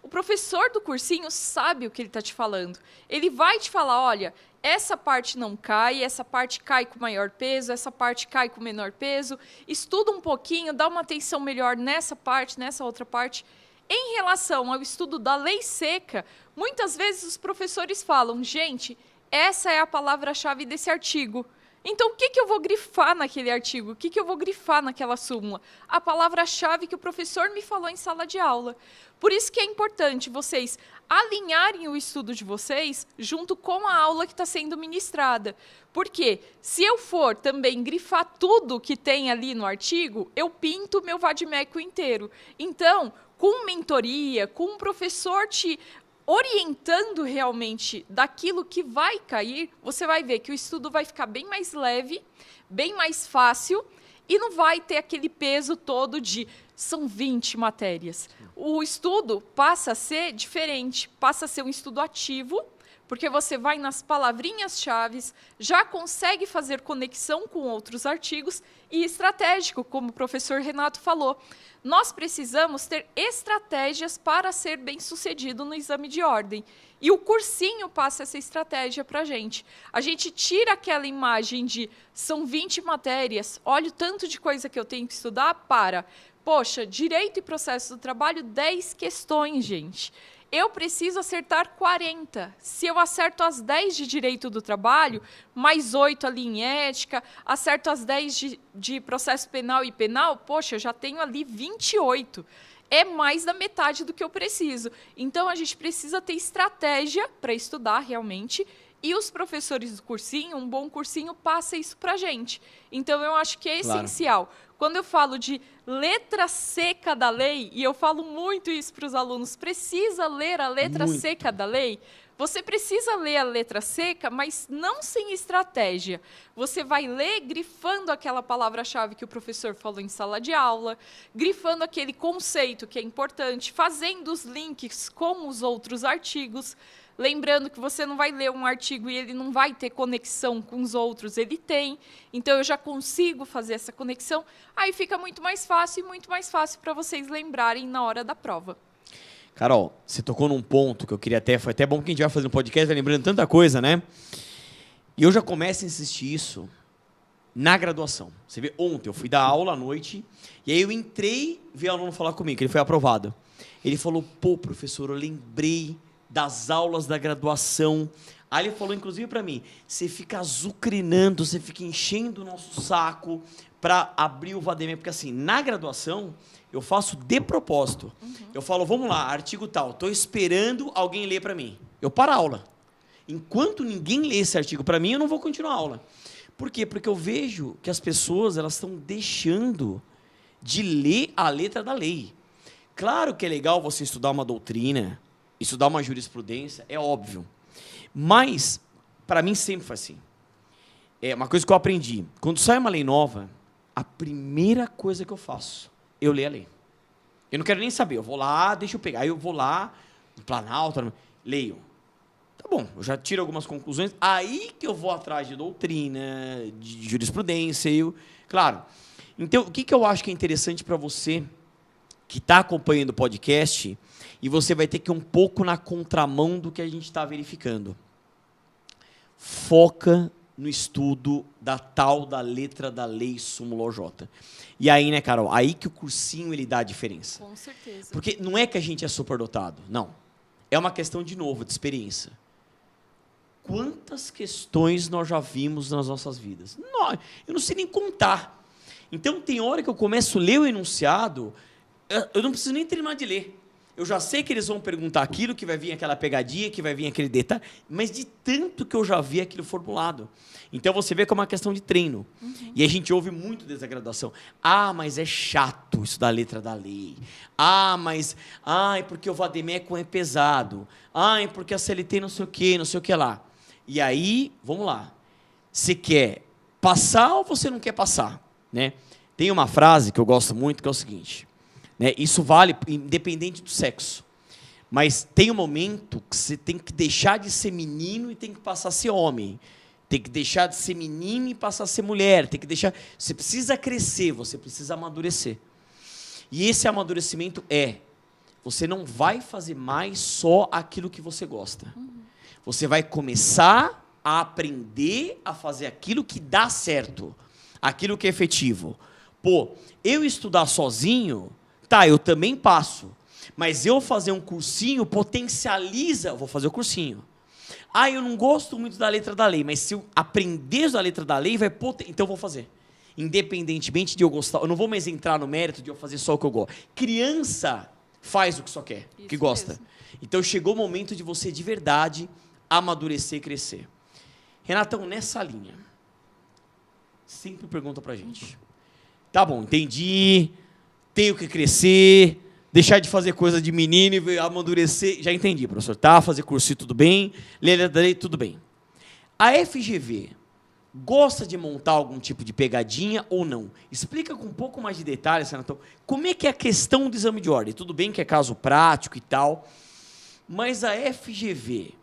o professor do cursinho sabe o que ele está te falando. Ele vai te falar, olha, essa parte não cai, essa parte cai com maior peso, essa parte cai com menor peso. Estuda um pouquinho, dá uma atenção melhor nessa parte, nessa outra parte. Em relação ao estudo da lei seca, muitas vezes os professores falam, gente, essa é a palavra-chave desse artigo. Então, o que eu vou grifar naquele artigo? O que eu vou grifar naquela súmula? A palavra-chave que o professor me falou em sala de aula. Por isso que é importante vocês alinharem o estudo de vocês junto com a aula que está sendo ministrada. Porque se eu for também grifar tudo que tem ali no artigo, eu pinto o meu Vademecum inteiro. Então, com mentoria, com um professor te orientando realmente daquilo que vai cair, você vai ver que o estudo vai ficar bem mais leve, bem mais fácil e não vai ter aquele peso todo de são 20 matérias. O estudo passa a ser diferente, passa a ser um estudo ativo, porque você vai nas palavrinhas-chave, já consegue fazer conexão com outros artigos e estratégico, como o professor Renato falou. Nós precisamos ter estratégias para ser bem-sucedido no exame de ordem. E o cursinho passa essa estratégia para a gente. A gente tira aquela imagem de são 20 matérias, olha o tanto de coisa que eu tenho que estudar para, poxa, direito e processo do trabalho, 10 questões, gente. Eu preciso acertar 40. Se eu acerto as 10 de direito do trabalho, mais 8 ali em ética, acerto as 10 de processo penal e penal, poxa, eu já tenho ali 28. É mais da metade do que eu preciso. Então, a gente precisa ter estratégia para estudar realmente. E os professores do cursinho, um bom cursinho, passa isso para a gente. Então, eu acho que é essencial. Quando eu falo de letra seca da lei, e eu falo muito isso para os alunos, precisa ler a letra seca da lei? Você precisa ler a letra seca, mas não sem estratégia. Você vai ler grifando aquela palavra-chave que o professor falou em sala de aula, grifando aquele conceito que é importante, fazendo os links com os outros artigos. Lembrando que você não vai ler um artigo e ele não vai ter conexão com os outros, ele tem. Então, eu já consigo fazer essa conexão. Aí fica muito mais fácil para vocês lembrarem na hora da prova. Carol, você tocou num ponto que eu queria até... Foi até bom que a gente vai fazer um podcast, vai lembrando tanta coisa, né? E eu já começo a insistir isso na graduação. Você vê, ontem eu fui dar aula à noite, e aí eu entrei, vi o aluno falar comigo, que ele foi aprovado. Ele falou, pô, professor, eu lembrei das aulas da graduação. Aí ele falou, inclusive, para mim, você fica azucrinando, você fica enchendo o nosso saco para abrir o Vademecum, porque assim, na graduação, eu faço de propósito. Eu falo, vamos lá, artigo tal, estou esperando alguém ler para mim. Eu paro a aula. Enquanto ninguém lê esse artigo para mim, eu não vou continuar a aula. Por quê? Porque eu vejo que as pessoas elas estão deixando de ler a letra da lei. Claro que é legal você estudar uma doutrina, estudar uma jurisprudência, é óbvio. Mas, para mim, sempre foi assim. É uma coisa que eu aprendi. Quando sai uma lei nova, a primeira coisa que eu faço, eu leio a lei. Eu não quero nem saber. Eu vou lá, deixa eu pegar. Aí eu vou lá, no Planalto, leio. Tá bom, eu já tiro algumas conclusões. Aí que eu vou atrás de doutrina, de jurisprudência. Claro. Então, o que eu acho que é interessante para você que está acompanhando o podcast e você vai ter que ir um pouco na contramão do que a gente está verificando. Foca no estudo da letra da lei súmula OJ. E aí, né, Carol? Aí que o cursinho ele dá a diferença. Com certeza. Porque não é que a gente é superdotado, não. É uma questão, de novo, de experiência. Quantas questões nós já vimos nas nossas vidas? Não, eu não sei nem contar. Então, tem hora que eu começo a ler o enunciado, eu não preciso nem terminar de ler. Eu já sei que eles vão perguntar aquilo, que vai vir aquela pegadinha, que vai vir aquele detalhe, mas de tanto que eu já vi aquilo formulado. Então, você vê como é uma questão de treino. Uhum. E a gente ouve muito desde a graduação. Ah, mas é chato isso da letra da lei. Ah, mas... Ai, porque o vademecum é pesado. Ai, porque a CLT não sei o que lá. E aí, vamos lá. Você quer passar ou você não quer passar? Né? Tem uma frase que eu gosto muito, que é o seguinte... Né? Isso vale independente do sexo. Mas tem um momento que você tem que deixar de ser menino e tem que passar a ser homem. Tem que deixar de ser menino e passar a ser mulher. Tem que deixar... Você precisa crescer, você precisa amadurecer. E esse amadurecimento você não vai fazer mais só aquilo que você gosta. Você vai começar a aprender a fazer aquilo que dá certo. Aquilo que é efetivo. Pô, eu estudar sozinho... Tá, eu também passo, mas eu fazer um cursinho potencializa, eu vou fazer o cursinho. Ah, eu não gosto muito da letra da lei, mas se eu aprender a letra da lei, então eu vou fazer. Independentemente de eu gostar, eu não vou mais entrar no mérito de eu fazer só o que eu gosto. Criança faz o que só quer, o que gosta. Mesmo. Então chegou o momento de você, de verdade, amadurecer e crescer. Renatão, nessa linha, sempre pergunta pra gente. Tá bom, entendi... Tenho que crescer, deixar de fazer coisa de menino e amadurecer. Já entendi, professor. Tá, fazer curso tudo bem, ler tudo bem. A FGV gosta de montar algum tipo de pegadinha ou não? Explica com um pouco mais de detalhes, Renato. Como é que é a questão do exame de ordem? Tudo bem que é caso prático e tal, mas a FGV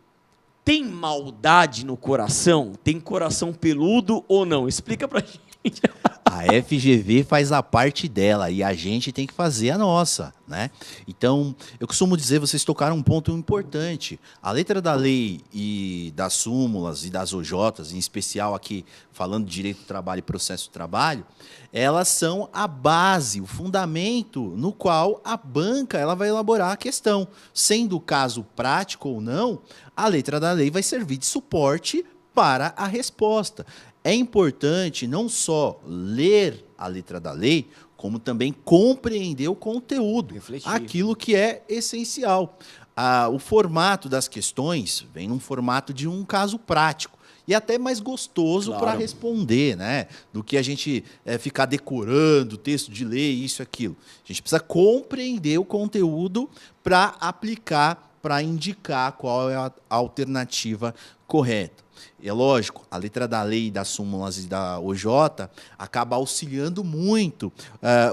tem maldade no coração? Tem coração peludo ou não? Explica pra gente. A FGV faz a parte dela e a gente tem que fazer a nossa, né? Então, eu costumo dizer, vocês tocaram um ponto importante. A letra da lei e das súmulas e das OJs, em especial aqui falando de direito do trabalho e processo do trabalho, elas são a base, o fundamento no qual a banca ela vai elaborar a questão. Sendo o caso prático ou não, a letra da lei vai servir de suporte para a resposta. É importante não só ler a letra da lei, como também compreender o conteúdo, refletir. Aquilo que é essencial. O formato das questões vem num formato de um caso prático e até mais gostoso para responder, né? Do que a gente ficar decorando o texto de lei, isso e aquilo. A gente precisa compreender o conteúdo para aplicar, para indicar qual é a alternativa correta. É lógico, a letra da lei, das súmulas e da OJ acaba auxiliando muito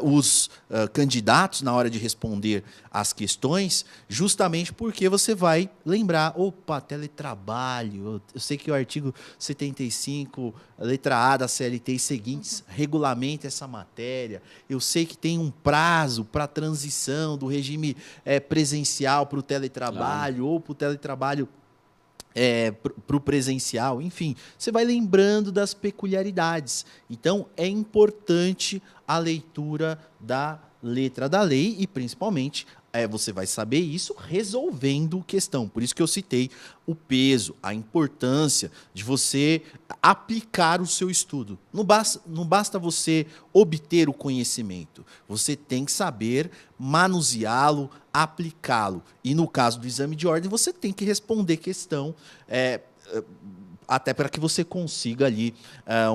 os candidatos na hora de responder as questões, justamente porque você vai lembrar, opa, teletrabalho, eu sei que o artigo 75, letra A da CLT e seguintes, regulamenta essa matéria, eu sei que tem um prazo para transição do regime presencial para o teletrabalho ou para o teletrabalho para o presencial, enfim, você vai lembrando das peculiaridades. Então, é importante a leitura da letra da lei e, principalmente, você vai saber isso resolvendo questão. Por isso que eu citei o peso, a importância de você aplicar o seu estudo. Não basta você obter o conhecimento, você tem que saber manuseá-lo, aplicá-lo. E no caso do exame de ordem, você tem que responder questão até para que você consiga ali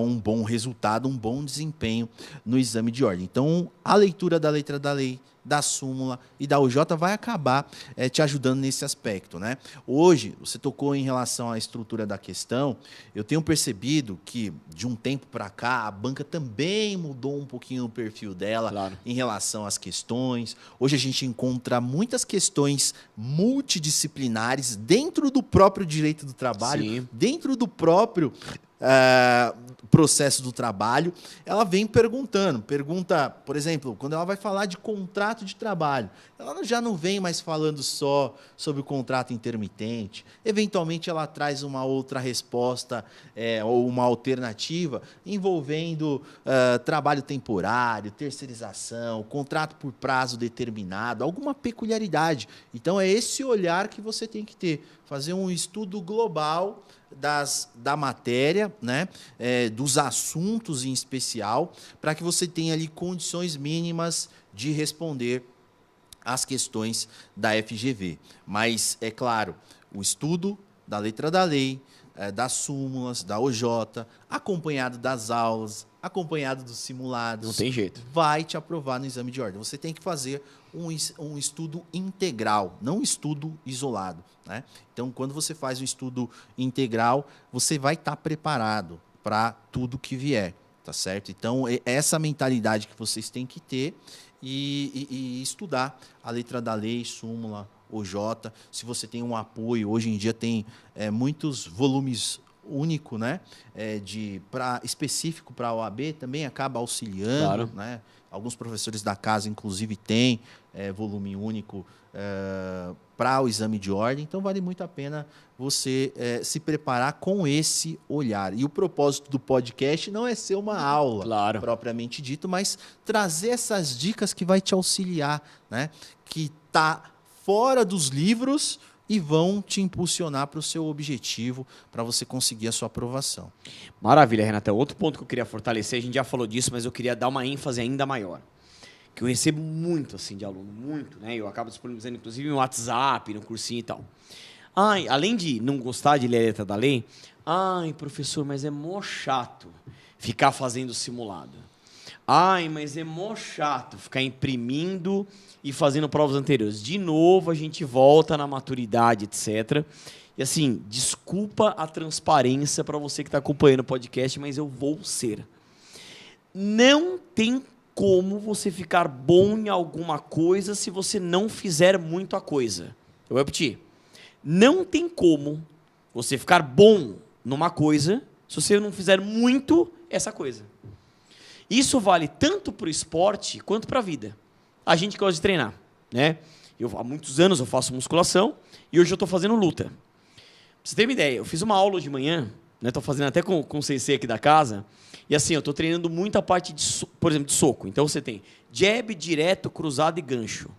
um bom resultado, um bom desempenho no exame de ordem. Então, a leitura da letra da lei, da súmula e da OJ vai acabar te ajudando nesse aspecto, né? Hoje, você tocou em relação à estrutura da questão, eu tenho percebido que, de um tempo para cá, a banca também mudou um pouquinho o perfil dela em relação às questões. Hoje a gente encontra muitas questões multidisciplinares dentro do próprio direito do trabalho, dentro do próprio processo do trabalho, ela vem pergunta, por exemplo, quando ela vai falar de contrato de trabalho, ela já não vem mais falando só sobre o contrato intermitente, eventualmente ela traz uma outra resposta ou uma alternativa envolvendo trabalho temporário, terceirização, contrato por prazo determinado, alguma peculiaridade. Então é esse olhar que você tem que ter, fazer um estudo global da matéria, né, dos assuntos em especial, para que você tenha ali condições mínimas de responder às questões da FGV. Mas, é claro, o estudo da letra da lei, das súmulas, da OJ, acompanhado das aulas, acompanhado dos simulados. Não tem jeito. Vai te aprovar no exame de ordem. Você tem que fazer um estudo integral, não um estudo isolado, né? Então, quando você faz um estudo integral, você vai estar preparado para tudo que vier, tá certo? Então, essa mentalidade que vocês têm que ter e estudar a letra da lei, súmula, OJ. Se você tem um apoio, hoje em dia tem muitos volumes único, né, específico para a OAB, também acaba auxiliando, claro, né? Alguns professores da casa, inclusive, têm volume único para o exame de ordem, então vale muito a pena você se preparar com esse olhar. E o propósito do podcast não é ser uma aula, claro, propriamente dito, mas trazer essas dicas que vai te auxiliar, né, que está fora dos livros e vão te impulsionar para o seu objetivo, para você conseguir a sua aprovação. Maravilha, Renata. Outro ponto que eu queria fortalecer, a gente já falou disso, mas eu queria dar uma ênfase ainda maior. Que eu recebo muito, assim, de aluno, muito, né? Eu acabo disponibilizando, inclusive, no WhatsApp, no cursinho e tal. Ai, além de não gostar de ler a letra da lei, ai, professor, mas é mó chato ficar fazendo simulado. Ai, mas é mó chato ficar imprimindo e fazendo provas anteriores. De novo, a gente volta na maturidade, etc. E assim, desculpa a transparência para você que está acompanhando o podcast, mas eu vou ser. Não tem como você ficar bom em alguma coisa se você não fizer muito a coisa. Eu vou repetir. Não tem como você ficar bom numa coisa se você não fizer muito essa coisa. Isso vale tanto para o esporte quanto para a vida. A gente gosta de treinar, né? Há muitos anos eu faço musculação e hoje eu estou fazendo luta. Pra você ter uma ideia, eu fiz uma aula de manhã, né? Estou fazendo até com o CC aqui da casa, e assim, eu estou treinando muito a parte, por exemplo, de soco. Então você tem jab, direto, cruzado e gancho.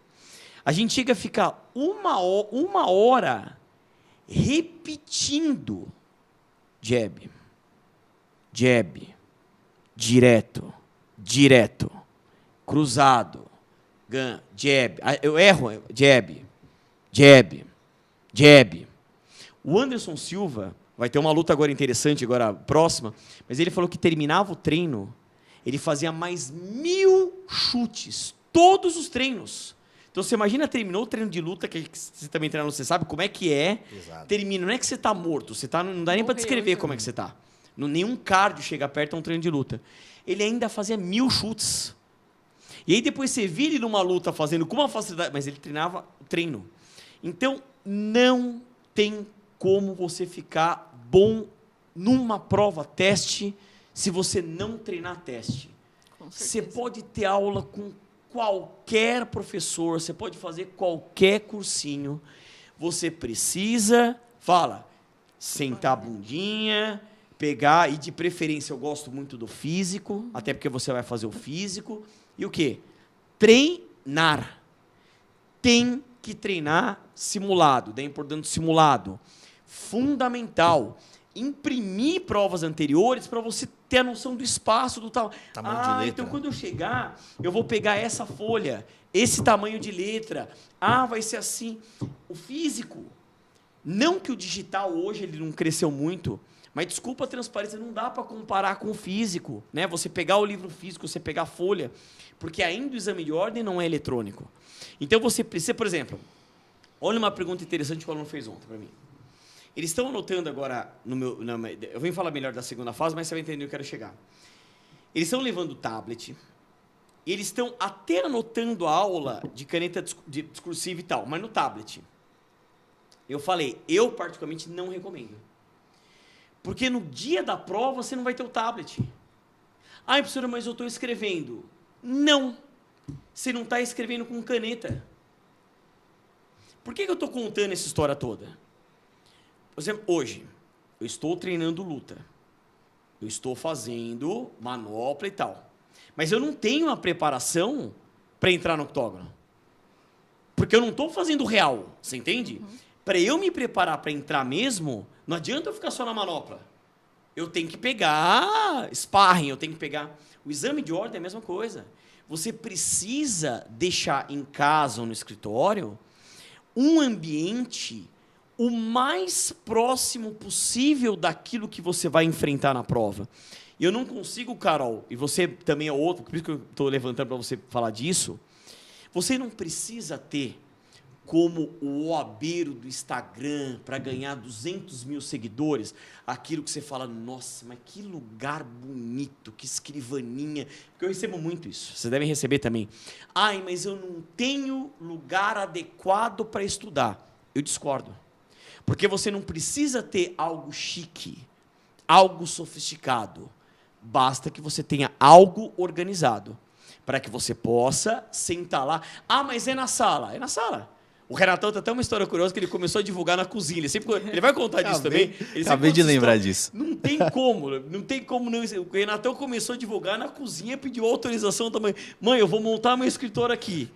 A gente chega a ficar uma hora repetindo jab, direto, cruzado, jab. Eu erro, jab. O Anderson Silva vai ter uma luta agora interessante, agora próxima, mas ele falou que terminava o treino, ele fazia mais 1000 chutes, todos os treinos. Então você imagina, terminou o treino de luta, que você também treina, você sabe como é que é. Exato. Termina, não é que você está morto, você tá, não dá nem para descrever como é que você está. Nenhum cardio chega perto a um treino de luta. Ele ainda fazia 1000 chutes. E aí depois você vira ele numa luta fazendo com uma facilidade, mas ele treinava o treino. Então, não tem como você ficar bom numa prova teste se você não treinar teste. Você pode ter aula com qualquer professor, você pode fazer qualquer cursinho. Você precisa, sentar a bundinha, pegar, e de preferência eu gosto muito do físico, até porque você vai fazer o físico. E o quê? Treinar. Tem que treinar simulado, daí importante simulado. Fundamental. Imprimir provas anteriores para você ter a noção do espaço, do tamanho de letra. Então quando eu chegar, eu vou pegar essa folha, esse tamanho de letra. Vai ser assim. O físico, não que o digital hoje ele não cresceu muito, mas desculpa a transparência, não dá para comparar com o físico, né? Você pegar o livro físico, você pegar a folha, porque ainda o exame de ordem não é eletrônico. Então você precisa, por exemplo, olha uma pergunta interessante que o aluno fez ontem para mim. Eles estão anotando agora, eu vou falar melhor da segunda fase, mas você vai entender onde eu quero chegar. Eles estão levando o tablet, eles estão até anotando a aula de caneta discursiva e tal, mas no tablet. Eu falei, eu particularmente não recomendo. Porque no dia da prova você não vai ter o tablet. Ah, professora, mas eu estou escrevendo. Não. Você não está escrevendo com caneta. Por que eu estou contando essa história toda? Por exemplo, hoje, eu estou treinando luta. Eu estou fazendo manopla e tal. Mas eu não tenho uma preparação para entrar no octógono. Porque eu não estou fazendo real. Você entende? Para eu me preparar para entrar mesmo, não adianta eu ficar só na manopla. Eu tenho que pegar sparring, eu tenho que pegar... O exame de ordem é a mesma coisa. Você precisa deixar em casa ou no escritório um ambiente o mais próximo possível daquilo que você vai enfrentar na prova. E eu não consigo, Carol, e você também é outro, por isso que eu estou levantando para você falar disso, você não precisa ter como o OABeiro do Instagram para ganhar 200 mil seguidores, aquilo que você fala, nossa, mas que lugar bonito, que escrivaninha, porque eu recebo muito isso, vocês devem receber também. Ai, mas eu não tenho lugar adequado para estudar. Eu discordo, porque você não precisa ter algo chique, algo sofisticado, basta que você tenha algo organizado, para que você possa sentar lá. Ah, mas é na sala. É na sala. O Renatão tem até uma história curiosa que ele começou a divulgar na cozinha. Ele vai contar disso também. Acabei de lembrar disso. Não tem como não. O Renatão começou a divulgar na cozinha, pediu autorização também. Mãe, eu vou montar meu escritório aqui.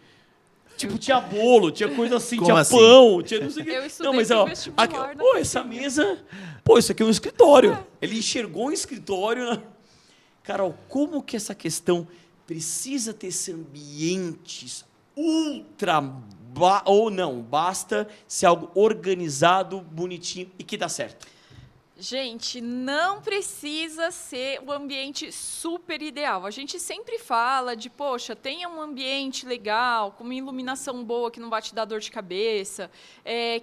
Tipo, tinha bolo, tinha coisa assim, Como tinha assim? pão, tinha não sei o quê. Eu estudei Não, mas pro ó, vestibular aqui, na pô, essa mesa, pô, isso aqui é um escritório. Ele enxergou um escritório. Carol, como que essa questão precisa ter esse ambiente ultra ou não, basta ser algo organizado, bonitinho e que dá certo? Gente, não precisa ser o ambiente super ideal. A gente sempre fala de, poxa, tenha um ambiente legal, com uma iluminação boa que não vai te dar dor de cabeça,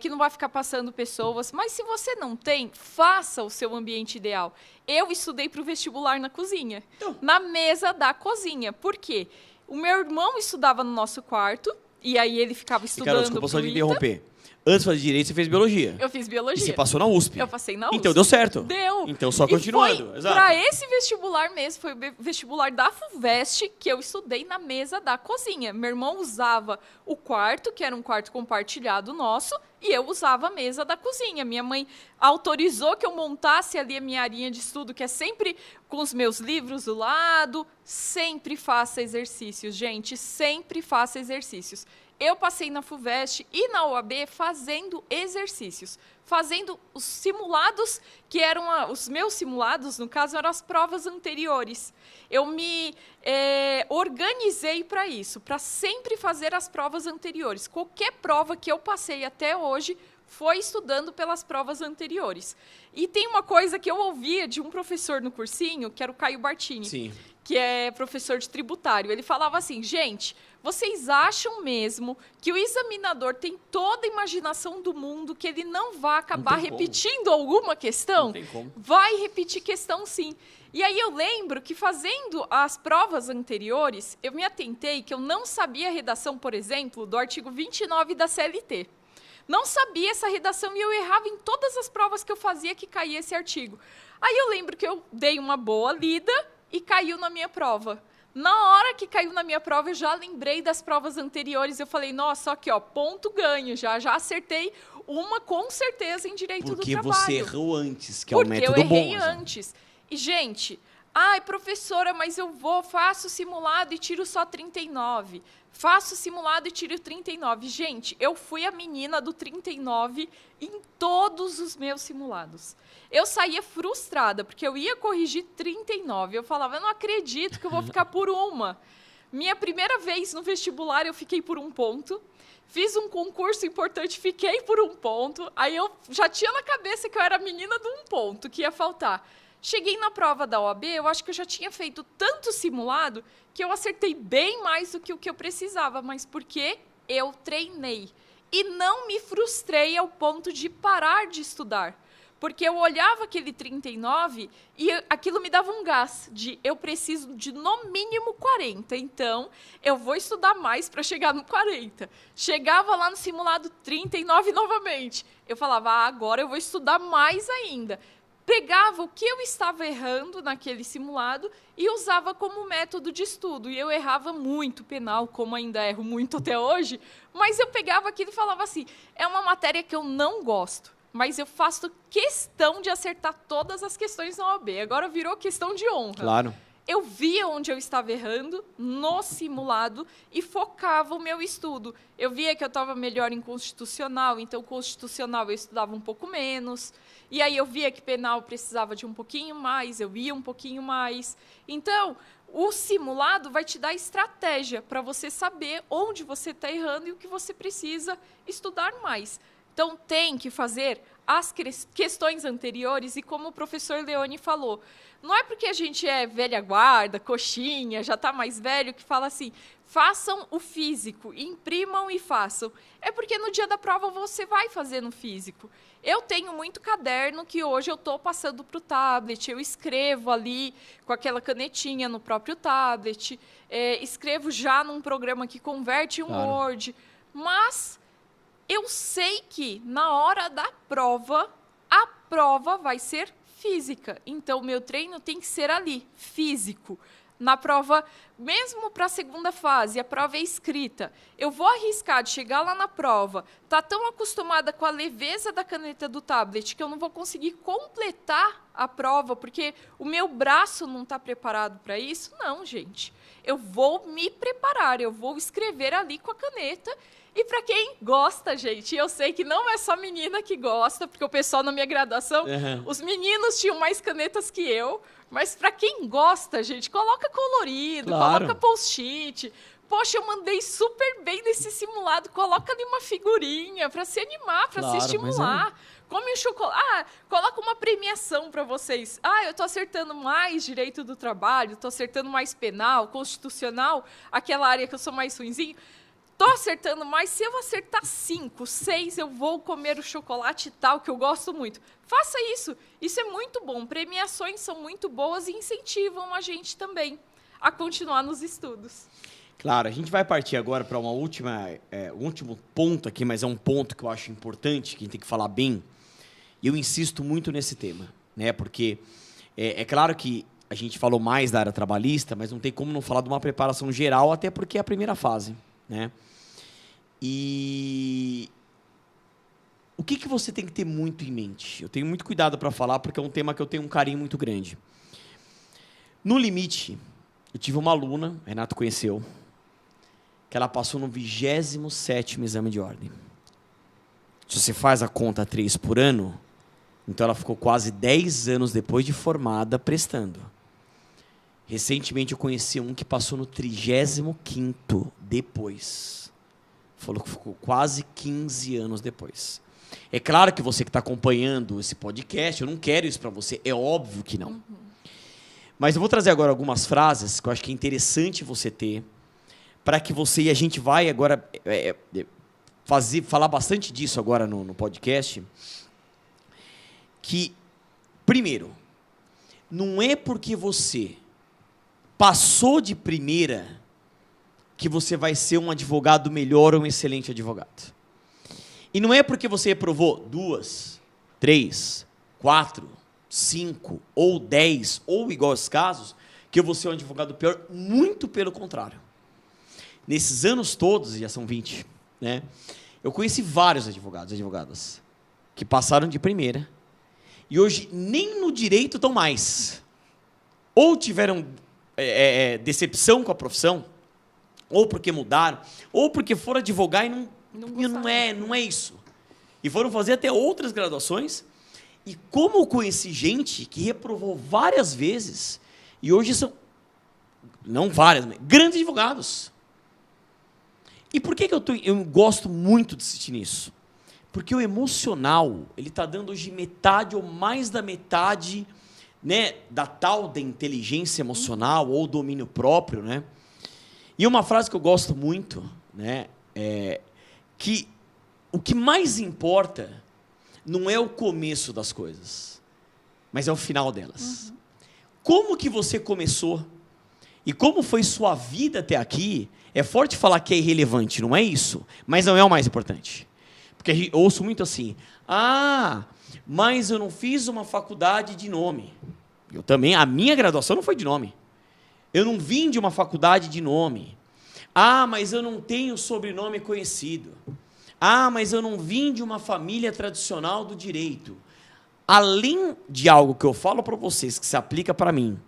que não vai ficar passando pessoas. Mas se você não tem, faça o seu ambiente ideal. Eu estudei para o vestibular na cozinha, na mesa da cozinha. Por quê? O meu irmão estudava no nosso quarto, e aí ele ficava estudando. Carol, desculpa só de interromper. Antes de fazer direito, você fez biologia. Eu fiz biologia. E você passou na USP. Eu passei na USP. Então deu certo. Deu. Então só continuando. E foi para esse vestibular mesmo, foi o vestibular da FUVEST, que eu estudei na mesa da cozinha. Meu irmão usava o quarto, que era um quarto compartilhado nosso, e eu usava a mesa da cozinha. Minha mãe autorizou que eu montasse ali a minha arinha de estudo, que é sempre com os meus livros do lado. Sempre faça exercícios, gente. Sempre faça exercícios. Eu passei na FUVEST e na OAB fazendo exercícios, fazendo os simulados, que eram os meus simulados, no caso, eram as provas anteriores. Eu me organizei para isso, para sempre fazer as provas anteriores. Qualquer prova que eu passei até hoje foi estudando pelas provas anteriores. E tem uma coisa que eu ouvia de um professor no cursinho, que era o Caio Bartini. Sim. Que é professor de tributário. Ele falava assim, gente, vocês acham mesmo que o examinador tem toda a imaginação do mundo, que ele não vai acabar repetindo alguma questão? Não tem como. Vai repetir questão, sim. E aí eu lembro que fazendo as provas anteriores, eu me atentei que eu não sabia a redação, por exemplo, do artigo 29 da CLT. Não sabia essa redação e eu errava em todas as provas que eu fazia que caía esse artigo. Aí eu lembro que eu dei uma boa lida e caiu na minha prova. Na hora que caiu na minha prova, eu já lembrei das provas anteriores. Eu falei, nossa, aqui, ó, ponto ganho. Já acertei uma com certeza em direito do trabalho. Porque você errou antes, que é o método bom. Porque eu errei antes. E, gente, ai, professora, mas eu faço simulado e tiro só 39. Faço simulado e tiro 39. Gente, eu fui a menina do 39 em todos os meus simulados. Eu saía frustrada, porque eu ia corrigir 39. Eu falava, eu não acredito que eu vou ficar por uma. Minha primeira vez no vestibular, eu fiquei por 1 ponto. Fiz um concurso importante, fiquei por 1 ponto. Aí eu já tinha na cabeça que eu era a menina do 1 ponto, que ia faltar. Cheguei na prova da OAB, eu acho que eu já tinha feito tanto simulado que eu acertei bem mais do que o que eu precisava, mas porque eu treinei. E não me frustrei ao ponto de parar de estudar. Porque eu olhava aquele 39 e aquilo me dava um gás de eu preciso de no mínimo 40. Então, eu vou estudar mais para chegar no 40. Chegava lá no simulado 39 novamente. Eu falava, agora eu vou estudar mais ainda. pegava o que eu estava errando naquele simulado e usava como método de estudo. E eu errava muito penal, como ainda erro muito até hoje, mas eu pegava aquilo e falava assim, é uma matéria que eu não gosto, mas eu faço questão de acertar todas as questões na OAB. Agora virou questão de honra. Claro. Eu via onde eu estava errando no simulado e focava o meu estudo. Eu via que eu estava melhor em constitucional, então constitucional eu estudava um pouco menos. E aí eu via que penal precisava de um pouquinho mais, eu ia um pouquinho mais. Então, o simulado vai te dar estratégia para você saber onde você está errando e o que você precisa estudar mais. Então, tem que fazer as questões anteriores e como o professor Leone falou, não é porque a gente é velha guarda, coxinha, já está mais velho, que fala assim, façam o físico, imprimam e façam. É porque no dia da prova você vai fazer no físico. Eu tenho muito caderno que hoje eu estou passando para o tablet, eu escrevo ali com aquela canetinha no próprio tablet, escrevo já num programa que converte um Word, mas eu sei que na hora da prova, a prova vai ser física. Então, o meu treino tem que ser ali, físico. Na prova, mesmo para a segunda fase, a prova é escrita. Eu vou arriscar de chegar lá na prova, tá tão acostumada com a leveza da caneta do tablet que eu não vou conseguir completar a prova porque o meu braço não está preparado para isso? Não, gente. Eu vou me preparar, eu vou escrever ali com a caneta. E para quem gosta, gente, eu sei que não é só menina que gosta, porque o pessoal na minha graduação, os meninos tinham mais canetas que eu, mas para quem gosta, gente, coloca colorido, coloca post-it. Poxa, eu mandei super bem nesse simulado, coloca ali uma figurinha para se animar, para se estimular. Come um chocolate, coloca uma premiação para vocês. Eu tô acertando mais direito do trabalho, tô acertando mais penal, constitucional, aquela área que eu sou mais ruinzinho. Estou acertando mais, se eu acertar 5, 6, eu vou comer o chocolate tal, que eu gosto muito. Faça isso, isso é muito bom. Premiações são muito boas e incentivam a gente também a continuar nos estudos. Claro, a gente vai partir agora para um último ponto aqui, mas é um ponto que eu acho importante, que a gente tem que falar bem, e eu insisto muito nesse tema, né? Porque é claro que a gente falou mais da área trabalhista, mas não tem como não falar de uma preparação geral, até porque é a primeira fase, né? E o que você tem que ter muito em mente? Eu tenho muito cuidado para falar, porque é um tema que eu tenho um carinho muito grande. No limite, eu tive uma aluna, Renato conheceu, que ela passou no 27º exame de ordem. Se você faz a conta 3 por ano, então ela ficou quase 10 anos depois de formada prestando. Recentemente eu conheci um que passou no 35º depois. Falou que ficou quase 15 anos depois. É claro que você que está acompanhando esse podcast, eu não quero isso para você, é óbvio que não. Mas eu vou trazer agora algumas frases que eu acho que é interessante você ter, para que você, e a gente vai agora falar bastante disso agora no podcast, que, primeiro, não é porque você passou de primeira que você vai ser um advogado melhor ou um excelente advogado. E não é porque você reprovou 2, 3, 4, 5 ou 10, ou igual aos casos, que eu vou ser um advogado pior, muito pelo contrário. Nesses anos todos, já são 20, né? Eu conheci vários advogados e advogadas que passaram de primeira e hoje nem no direito estão mais. Ou tiveram decepção com a profissão, ou porque mudaram, ou porque foram advogar e não é isso. E foram fazer até outras graduações. E como eu conheci gente que reprovou várias vezes, e hoje são, não várias, mas grandes advogados. E por que eu gosto muito de insistir nisso? Porque o emocional, ele está dando hoje metade ou mais da metade, né, da tal da inteligência emocional ou domínio próprio, né? E uma frase que eu gosto muito, né, é que o que mais importa não é o começo das coisas, mas é o final delas. Como que você começou e como foi sua vida até aqui, é forte falar que é irrelevante, não é isso, mas não é o mais importante. Porque eu ouço muito assim, mas eu não fiz uma faculdade de nome. Eu também, a minha graduação não foi de nome. Eu não vim de uma faculdade de nome. Mas eu não tenho sobrenome conhecido. Mas eu não vim de uma família tradicional do direito. Além de algo que eu falo para vocês, que se aplica para mim,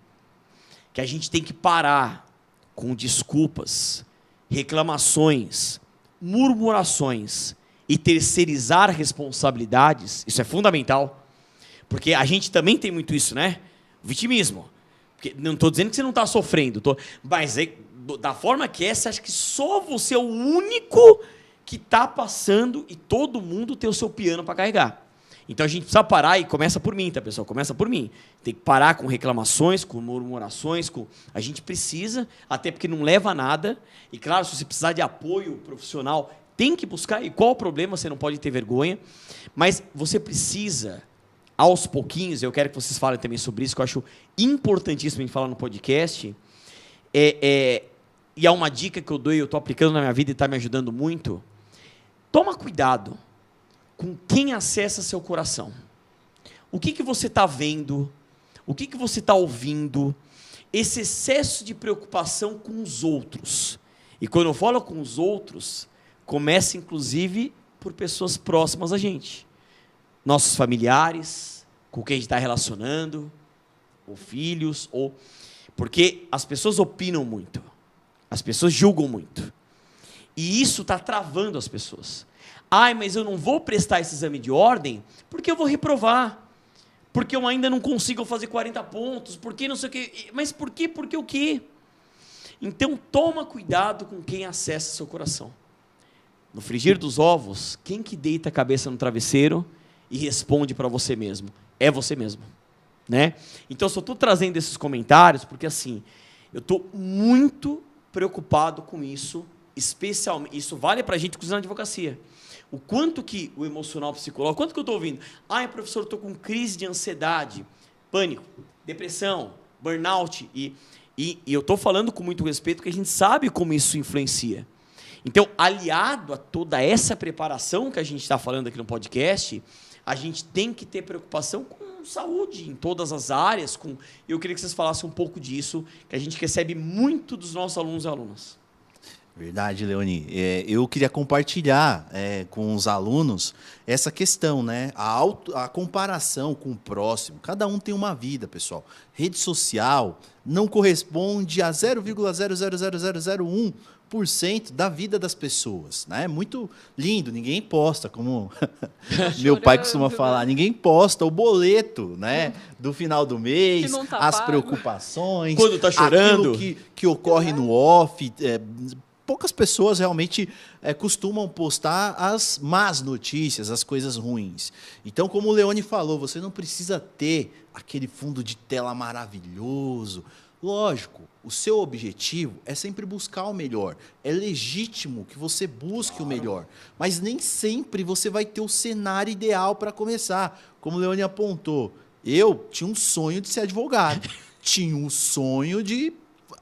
que a gente tem que parar com desculpas, reclamações, murmurações e terceirizar responsabilidades, isso é fundamental, porque a gente também tem muito isso, né? Vitimismo. Porque não estou dizendo que você não está sofrendo, mas da forma que é, você acha que só você é o único que está passando e todo mundo tem o seu piano para carregar. Então a gente precisa parar e começa por mim, tá, pessoal? Começa por mim. Tem que parar com reclamações, com murmurações, a gente precisa, até porque não leva a nada. E claro, se você precisar de apoio profissional, tem que buscar. E qual o problema? Você não pode ter vergonha. Mas você precisa, aos pouquinhos, eu quero que vocês falem também sobre isso, que eu acho importantíssimo a gente falar no podcast. E é uma dica que eu dou e eu estou aplicando na minha vida e está me ajudando muito. Toma cuidado com quem acessa seu coração. O que você está vendo? O que você está ouvindo? Esse excesso de preocupação com os outros. E quando eu falo com os outros, começa inclusive por pessoas próximas a gente. Nossos familiares, com quem a gente está relacionando, ou filhos, porque as pessoas opinam muito. As pessoas julgam muito. E isso está travando as pessoas. Mas eu não vou prestar esse exame de ordem porque eu vou reprovar. Porque eu ainda não consigo fazer 40 pontos. Porque não sei o quê. Mas por quê? Porque o quê? Então, toma cuidado com quem acessa seu coração. No frigir dos ovos, quem que deita a cabeça no travesseiro e responde para você mesmo? É você mesmo. Né? Então, eu só estou trazendo esses comentários porque, assim, eu estou muito preocupado com isso. Especialmente, isso vale para a gente que usa na advocacia. O quanto que o emocional psicológico, quanto que eu estou ouvindo? Professor, eu estou com crise de ansiedade, pânico, depressão, burnout. E eu estou falando com muito respeito, porque a gente sabe como isso influencia. Então, aliado a toda essa preparação que a gente está falando aqui no podcast, a gente tem que ter preocupação com saúde em todas as áreas. Eu queria que vocês falassem um pouco disso, que a gente recebe muito dos nossos alunos e alunas. Verdade, Leoni. Eu queria compartilhar com os alunos essa questão, né? A comparação com o próximo. Cada um tem uma vida, pessoal. Rede social não corresponde a 0,00001% da vida das pessoas, né? Muito lindo, ninguém posta, como meu pai costuma falar, ninguém posta o boleto, né? Do final do mês, as preocupações, quando tá chorando, aquilo que ocorre no off. Poucas pessoas realmente costumam postar as más notícias, as coisas ruins. Então, como o Leoni falou, você não precisa ter aquele fundo de tela maravilhoso. Lógico, o seu objetivo é sempre buscar o melhor. É legítimo que você busque o melhor. Mas nem sempre você vai ter o cenário ideal para começar. Como o Leoni apontou, eu tinha um sonho de ser advogado. Tinha um sonho de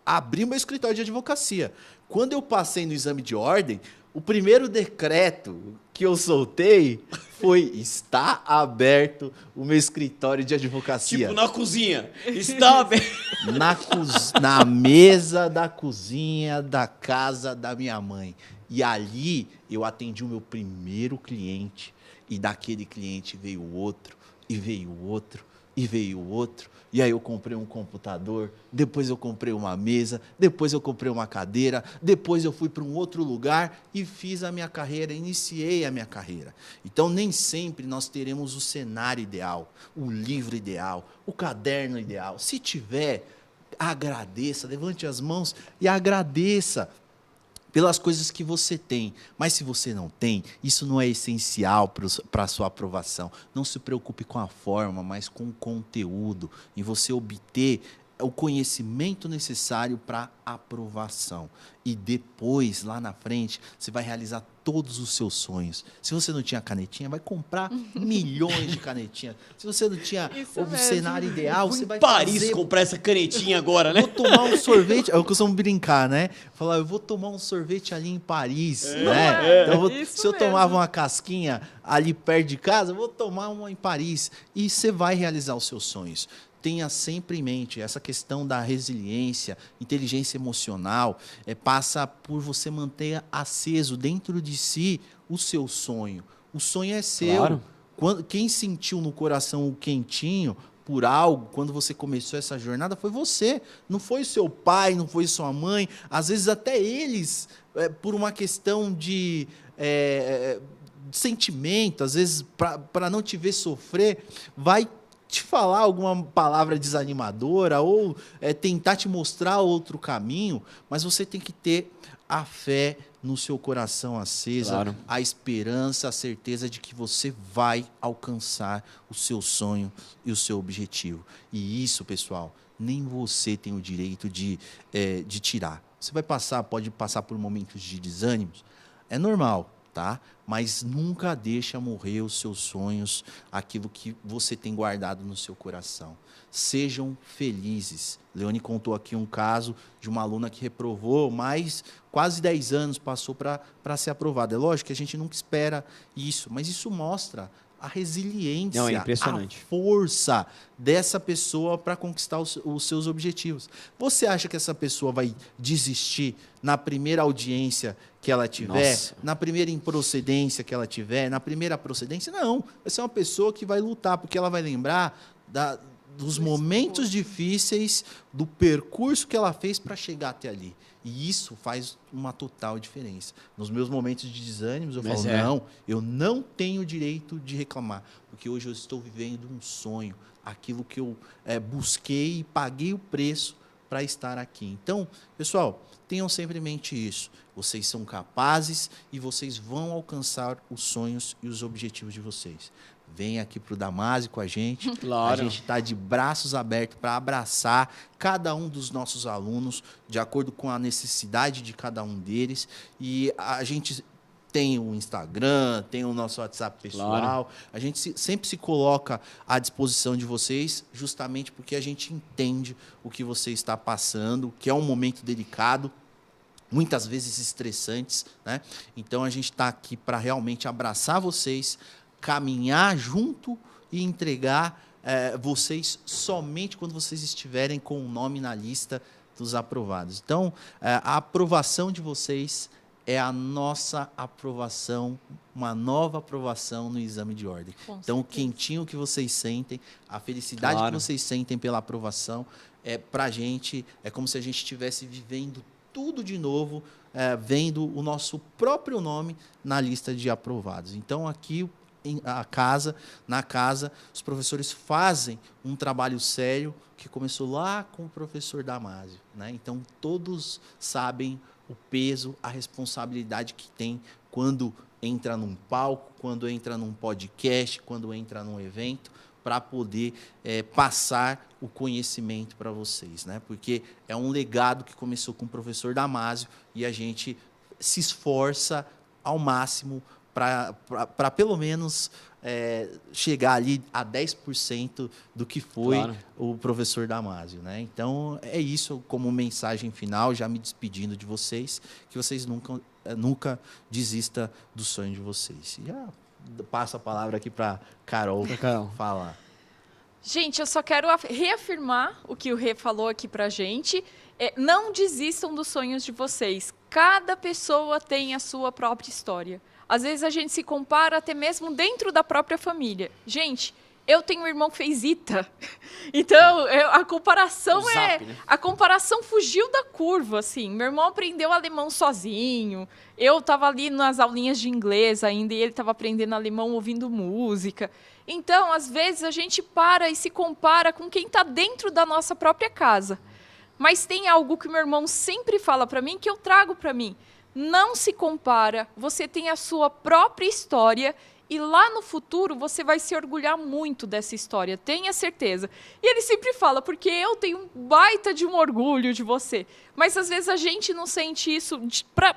abrir meu escritório de advocacia. Quando eu passei no exame de ordem, o primeiro decreto que eu soltei foi: está aberto o meu escritório de advocacia. Tipo na cozinha. Está aberto. Na mesa da cozinha da casa da minha mãe. E ali eu atendi o meu primeiro cliente. E daquele cliente veio outro, e veio outro, e veio outro. E aí eu comprei um computador, depois eu comprei uma mesa, depois eu comprei uma cadeira, depois eu fui para um outro lugar e fiz a minha carreira, iniciei a minha carreira. Então, nem sempre nós teremos o cenário ideal, o livro ideal, o caderno ideal. Se tiver, agradeça, levante as mãos e agradeça pelas coisas que você tem. Mas se você não tem, isso não é essencial para a sua aprovação. Não se preocupe com a forma, mas com o conteúdo, em você obter o conhecimento necessário para aprovação. E depois, lá na frente, você vai realizar todos os seus sonhos. Se você não tinha canetinha, vai comprar milhões de canetinhas. Se você não tinha o cenário ideal, você vai Paris fazer... comprar essa canetinha agora, né? Vou tomar um sorvete, eu costumo brincar, né? Falar, eu vou tomar um sorvete ali em Paris, né? Então, se eu tomava uma casquinha ali perto de casa, eu vou tomar uma em Paris. E você vai realizar os seus sonhos. Tenha sempre em mente essa questão da resiliência, inteligência emocional, passa por você manter aceso dentro de si o seu sonho. O sonho é seu. Claro. Quem sentiu no coração o quentinho por algo, quando você começou essa jornada, foi você. Não foi seu pai, não foi sua mãe. Às vezes até eles, por uma questão de sentimento, às vezes para não te ver sofrer, vai te falar alguma palavra desanimadora ou tentar te mostrar outro caminho, mas você tem que ter a fé no seu coração acesa, claro, a esperança, a certeza de que você vai alcançar o seu sonho e o seu objetivo. E isso, pessoal, nem você tem o direito de tirar. Você pode passar por momentos de desânimos, é normal, tá? Mas nunca deixa morrer os seus sonhos, aquilo que você tem guardado no seu coração. Sejam felizes. Leone contou aqui um caso de uma aluna que reprovou, mas quase 10 anos passou para ser aprovada. É lógico que a gente nunca espera isso, mas isso mostra a resiliência, a força dessa pessoa para conquistar os seus objetivos. Você acha que essa pessoa vai desistir na primeira audiência que ela tiver, na primeira improcedência que ela tiver, na primeira procedência? Não. Vai ser uma pessoa que vai lutar, porque ela vai lembrar dos momentos difíceis, do percurso que ela fez para chegar até ali. E isso faz uma total diferença. Nos meus momentos de desânimo, eu falo, não, eu não tenho direito de reclamar, porque hoje eu estou vivendo um sonho, aquilo que eu busquei e paguei o preço para estar aqui. Então, pessoal, tenham sempre em mente isso. Vocês são capazes e vocês vão alcançar os sonhos e os objetivos de vocês. Vem aqui para o Damásio com a gente. Claro. A gente está de braços abertos para abraçar cada um dos nossos alunos, de acordo com a necessidade de cada um deles. E a gente tem o Instagram, tem o nosso WhatsApp pessoal. Claro. A gente sempre se coloca à disposição de vocês, justamente porque a gente entende o que você está passando, que é um momento delicado, muitas vezes estressantes, né? Então, a gente está aqui para realmente abraçar vocês, caminhar junto e entregar vocês somente quando vocês estiverem com o nome na lista dos aprovados. Então, a aprovação de vocês é a nossa aprovação, uma nova aprovação no exame de ordem. Então, o quentinho que vocês sentem, a felicidade que vocês sentem pela aprovação, para a gente, é como se a gente estivesse vivendo tudo de novo, vendo o nosso próprio nome na lista de aprovados. Então, aqui na casa, os professores fazem um trabalho sério que começou lá com o professor Damásio, né? Então, todos sabem o peso, a responsabilidade que tem quando entra num palco, quando entra num podcast, quando entra num evento, para poder passar o conhecimento para vocês, né? Porque é um legado que começou com o professor Damásio e a gente se esforça ao máximo para pelo menos chegar ali a 10% do que foi o professor Damásio, né? Então, é isso como mensagem final, já me despedindo de vocês, que vocês nunca desistam do sonho de vocês. E já passo a palavra aqui para Carol falar. Gente, eu só quero reafirmar o que o Rê falou aqui para a gente. Não desistam dos sonhos de vocês. Cada pessoa tem a sua própria história. Às vezes a gente se compara até mesmo dentro da própria família. Gente, eu tenho um irmão que fez ITA. Então, a comparação né? A comparação fugiu da curva, assim. Meu irmão aprendeu alemão sozinho. Eu estava ali nas aulinhas de inglês ainda e ele estava aprendendo alemão ouvindo música. Então, às vezes, a gente para e se compara com quem está dentro da nossa própria casa. Mas tem algo que meu irmão sempre fala para mim, que eu trago para mim. Não se compara, você tem a sua própria história e lá no futuro você vai se orgulhar muito dessa história, tenha certeza. E ele sempre fala, porque eu tenho um baita de um orgulho de você. Mas às vezes a gente não sente isso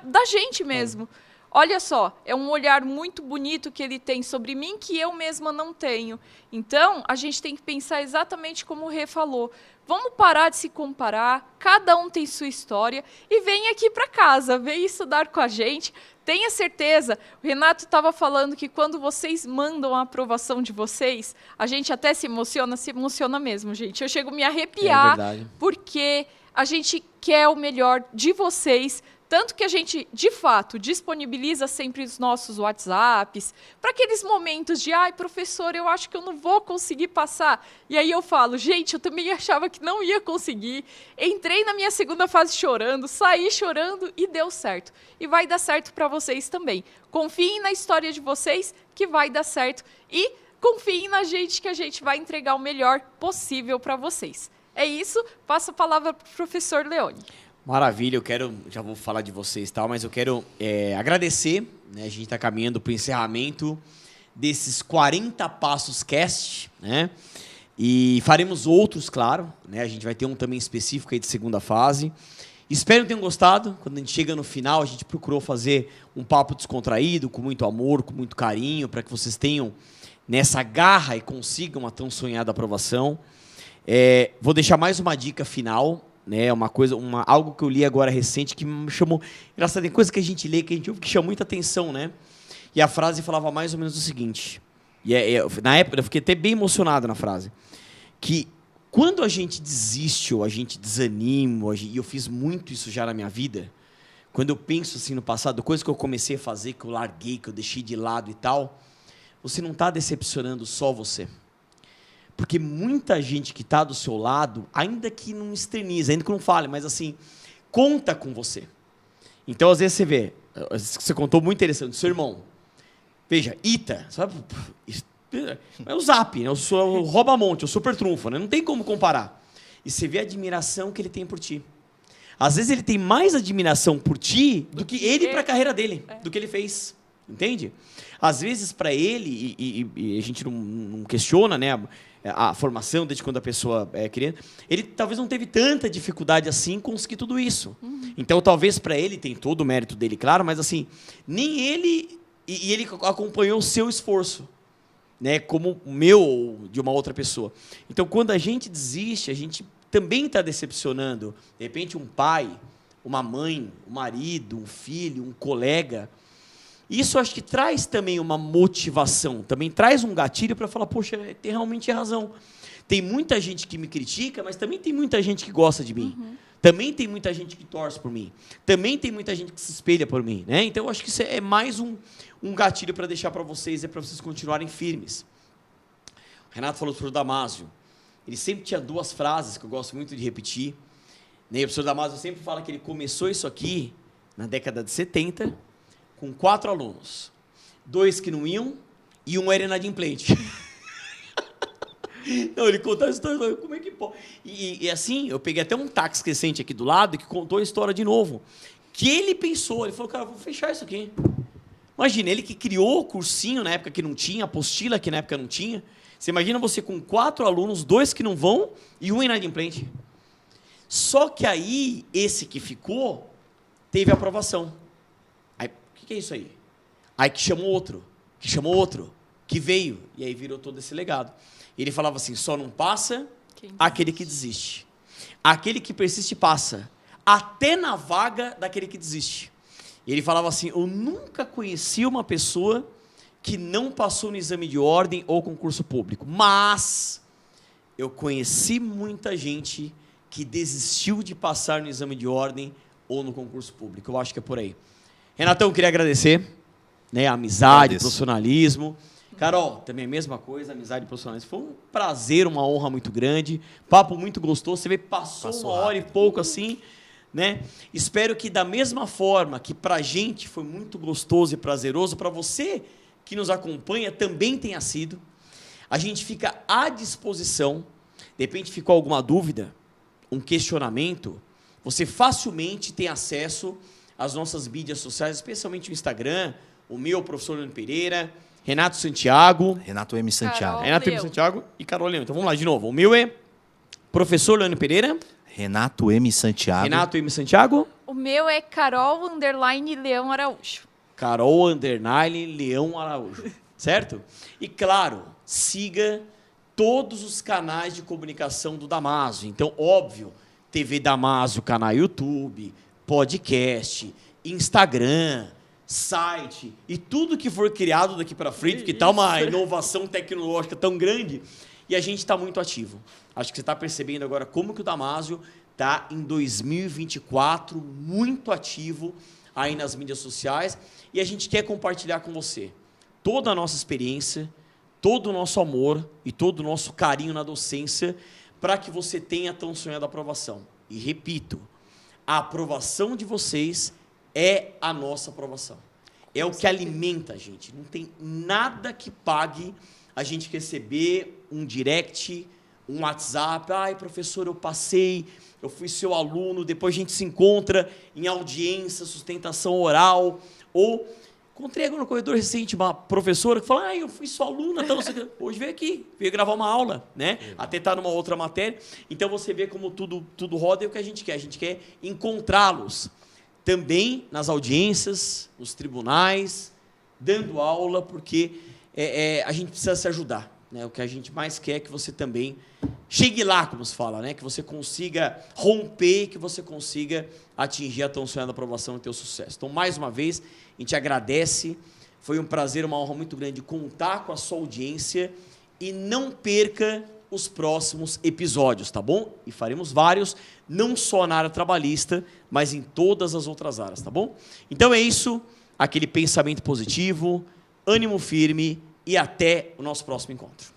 da gente mesmo. Olha só, é um olhar muito bonito que ele tem sobre mim que eu mesma não tenho. Então, a gente tem que pensar exatamente como o Rê falou. Vamos parar de se comparar, cada um tem sua história e vem aqui para casa, vem estudar com a gente. Tenha certeza, o Renato estava falando que quando vocês mandam a aprovação de vocês, a gente até se emociona mesmo, gente. Eu chego a me arrepiar, porque a gente quer o melhor de vocês. Tanto que a gente, de fato, disponibiliza sempre os nossos WhatsApps para aqueles momentos de, ai, professor, eu acho que eu não vou conseguir passar. E aí eu falo, gente, eu também achava que não ia conseguir. Entrei na minha segunda fase chorando, saí chorando e deu certo. E vai dar certo para vocês também. Confiem na história de vocês que vai dar certo. E confiem na gente que a gente vai entregar o melhor possível para vocês. É isso, passo a palavra para o professor Leone. Maravilha, já vou falar de vocês e tal, mas eu quero agradecer, né? A gente está caminhando para o encerramento desses 40 Passos Cast, né? E faremos outros, claro, né? A gente vai ter um também específico aí de segunda fase. Espero que tenham gostado. Quando a gente chega no final, a gente procurou fazer um papo descontraído, com muito amor, com muito carinho, para que vocês tenham nessa garra e consigam a tão sonhada aprovação. Vou deixar mais uma dica final, né, algo que eu li agora recente que me chamou. Engraçado, tem coisa que a gente lê, que a gente ouve, que chama muita atenção, né? E a frase falava mais ou menos o seguinte. Na época, eu fiquei até bem emocionado na frase. Que quando a gente desiste ou a gente desanima, e eu fiz muito isso já na minha vida, quando eu penso assim no passado, coisas que eu comecei a fazer, que eu larguei, que eu deixei de lado e tal, você não está decepcionando só você. Porque muita gente que está do seu lado, ainda que não externize, ainda que não fale, mas assim, conta com você. Então, às vezes você vê, você contou muito interessante, do seu irmão. Veja, Ita, sabe? É o Zap, né? O rouba-monte, o super trunfo, né? Não tem como comparar. E você vê a admiração que ele tem por ti. Às vezes ele tem mais admiração por ti do que ele para a carreira dele, do que ele fez. Entende? Às vezes, para ele, e a gente não questiona, né, a formação desde quando a pessoa é criança, ele talvez não teve tanta dificuldade assim em conseguir tudo isso. Então, talvez para ele, tem todo o mérito dele, claro, mas assim, nem ele, e ele acompanhou o seu esforço, né, como o meu ou de uma outra pessoa. Então, quando a gente desiste, a gente também está decepcionando, de repente, um pai, uma mãe, um marido, um filho, um colega. Isso acho que traz também uma motivação, também traz um gatilho para falar, poxa, tem realmente razão. Tem muita gente que me critica, mas também tem muita gente que gosta de mim. Também tem muita gente que torce por mim. Também tem muita gente que se espelha por mim, né? Então, eu acho que isso é mais um gatilho para deixar para vocês continuarem firmes. O Renato falou do professor Damásio. Ele sempre tinha duas frases que eu gosto muito de repetir. Né? O professor Damásio sempre fala que ele começou isso aqui na década de 70, com 4 alunos. 2 que não iam e um era inadimplente. Não, ele contou a história, como é que pode? E assim, eu peguei até um táxi crescente aqui do lado que contou a história de novo. Que ele pensou, ele falou, cara, vou fechar isso aqui. Imagina, ele que criou o cursinho na época que não tinha, apostila que na época não tinha. Você imagina você com 4 alunos, 2 que não vão e um inadimplente. Só que aí, esse que ficou, teve aprovação. Aí, o que é isso aí? Aí que chamou outro, que veio, e aí virou todo esse legado. E ele falava assim, só não passa aquele que desiste. Aquele que persiste passa, até na vaga daquele que desiste. E ele falava assim, eu nunca conheci uma pessoa que não passou no exame de ordem ou concurso público, mas eu conheci muita gente que desistiu de passar no exame de ordem ou no concurso público. Eu acho que é por aí. Renatão, queria agradecer, né, a amizade, profissionalismo. Carol, também a mesma coisa, amizade e profissionalismo. Foi um prazer, uma honra muito grande, papo muito gostoso. Você vê, passou uma hora e pouco assim, né? Espero que da mesma forma que pra gente foi muito gostoso e prazeroso, para você que nos acompanha também tenha sido. A gente fica à disposição. De repente ficou alguma dúvida, um questionamento, você facilmente tem acesso às nossas mídias sociais, especialmente o Instagram, o meu, professor Leandro Pereira, Renato Santiago. Renato M. Santiago. Renato M. Leão. Santiago e Carol Leão. Então vamos lá de novo. O meu é professor Leandro Pereira. Renato M. Santiago. Renato M. Santiago. O meu é Carol_Leão Araújo. Carol_Leão Araújo. Certo? E claro, siga todos os canais de comunicação do Damásio. Então, óbvio, TV Damásio, canal YouTube, podcast, Instagram, site e tudo que for criado daqui para frente, porque tá uma inovação tecnológica tão grande e a gente está muito ativo. Acho que você está percebendo agora como que o Damásio está em 2024 muito ativo aí nas mídias sociais e a gente quer compartilhar com você toda a nossa experiência, todo o nosso amor e todo o nosso carinho na docência para que você tenha a tão sonhada aprovação. E repito, a aprovação de vocês é a nossa aprovação. É o que alimenta a gente. Não tem nada que pague a gente receber um direct, um WhatsApp. Ai, professor, eu passei, eu fui seu aluno, depois a gente se encontra em audiência, sustentação oral, ou encontrei agora no corredor recente uma professora que falou, eu fui sua aluna, então hoje veio aqui, veio gravar uma aula, né? Até está numa outra matéria. Então você vê como tudo roda e o que a gente quer encontrá-los também nas audiências, nos tribunais, dando aula, porque a gente precisa se ajudar. Né? O que a gente mais quer é que você também chegue lá, como se fala, né? Que você consiga romper, que você consiga atingir a tão sonhada aprovação e ter o sucesso. Então, mais uma vez, a gente agradece. Foi um prazer, uma honra muito grande contar com a sua audiência e não perca os próximos episódios, tá bom? E faremos vários, não só na área trabalhista, mas em todas as outras áreas, tá bom? Então é isso, aquele pensamento positivo, ânimo firme e até o nosso próximo encontro.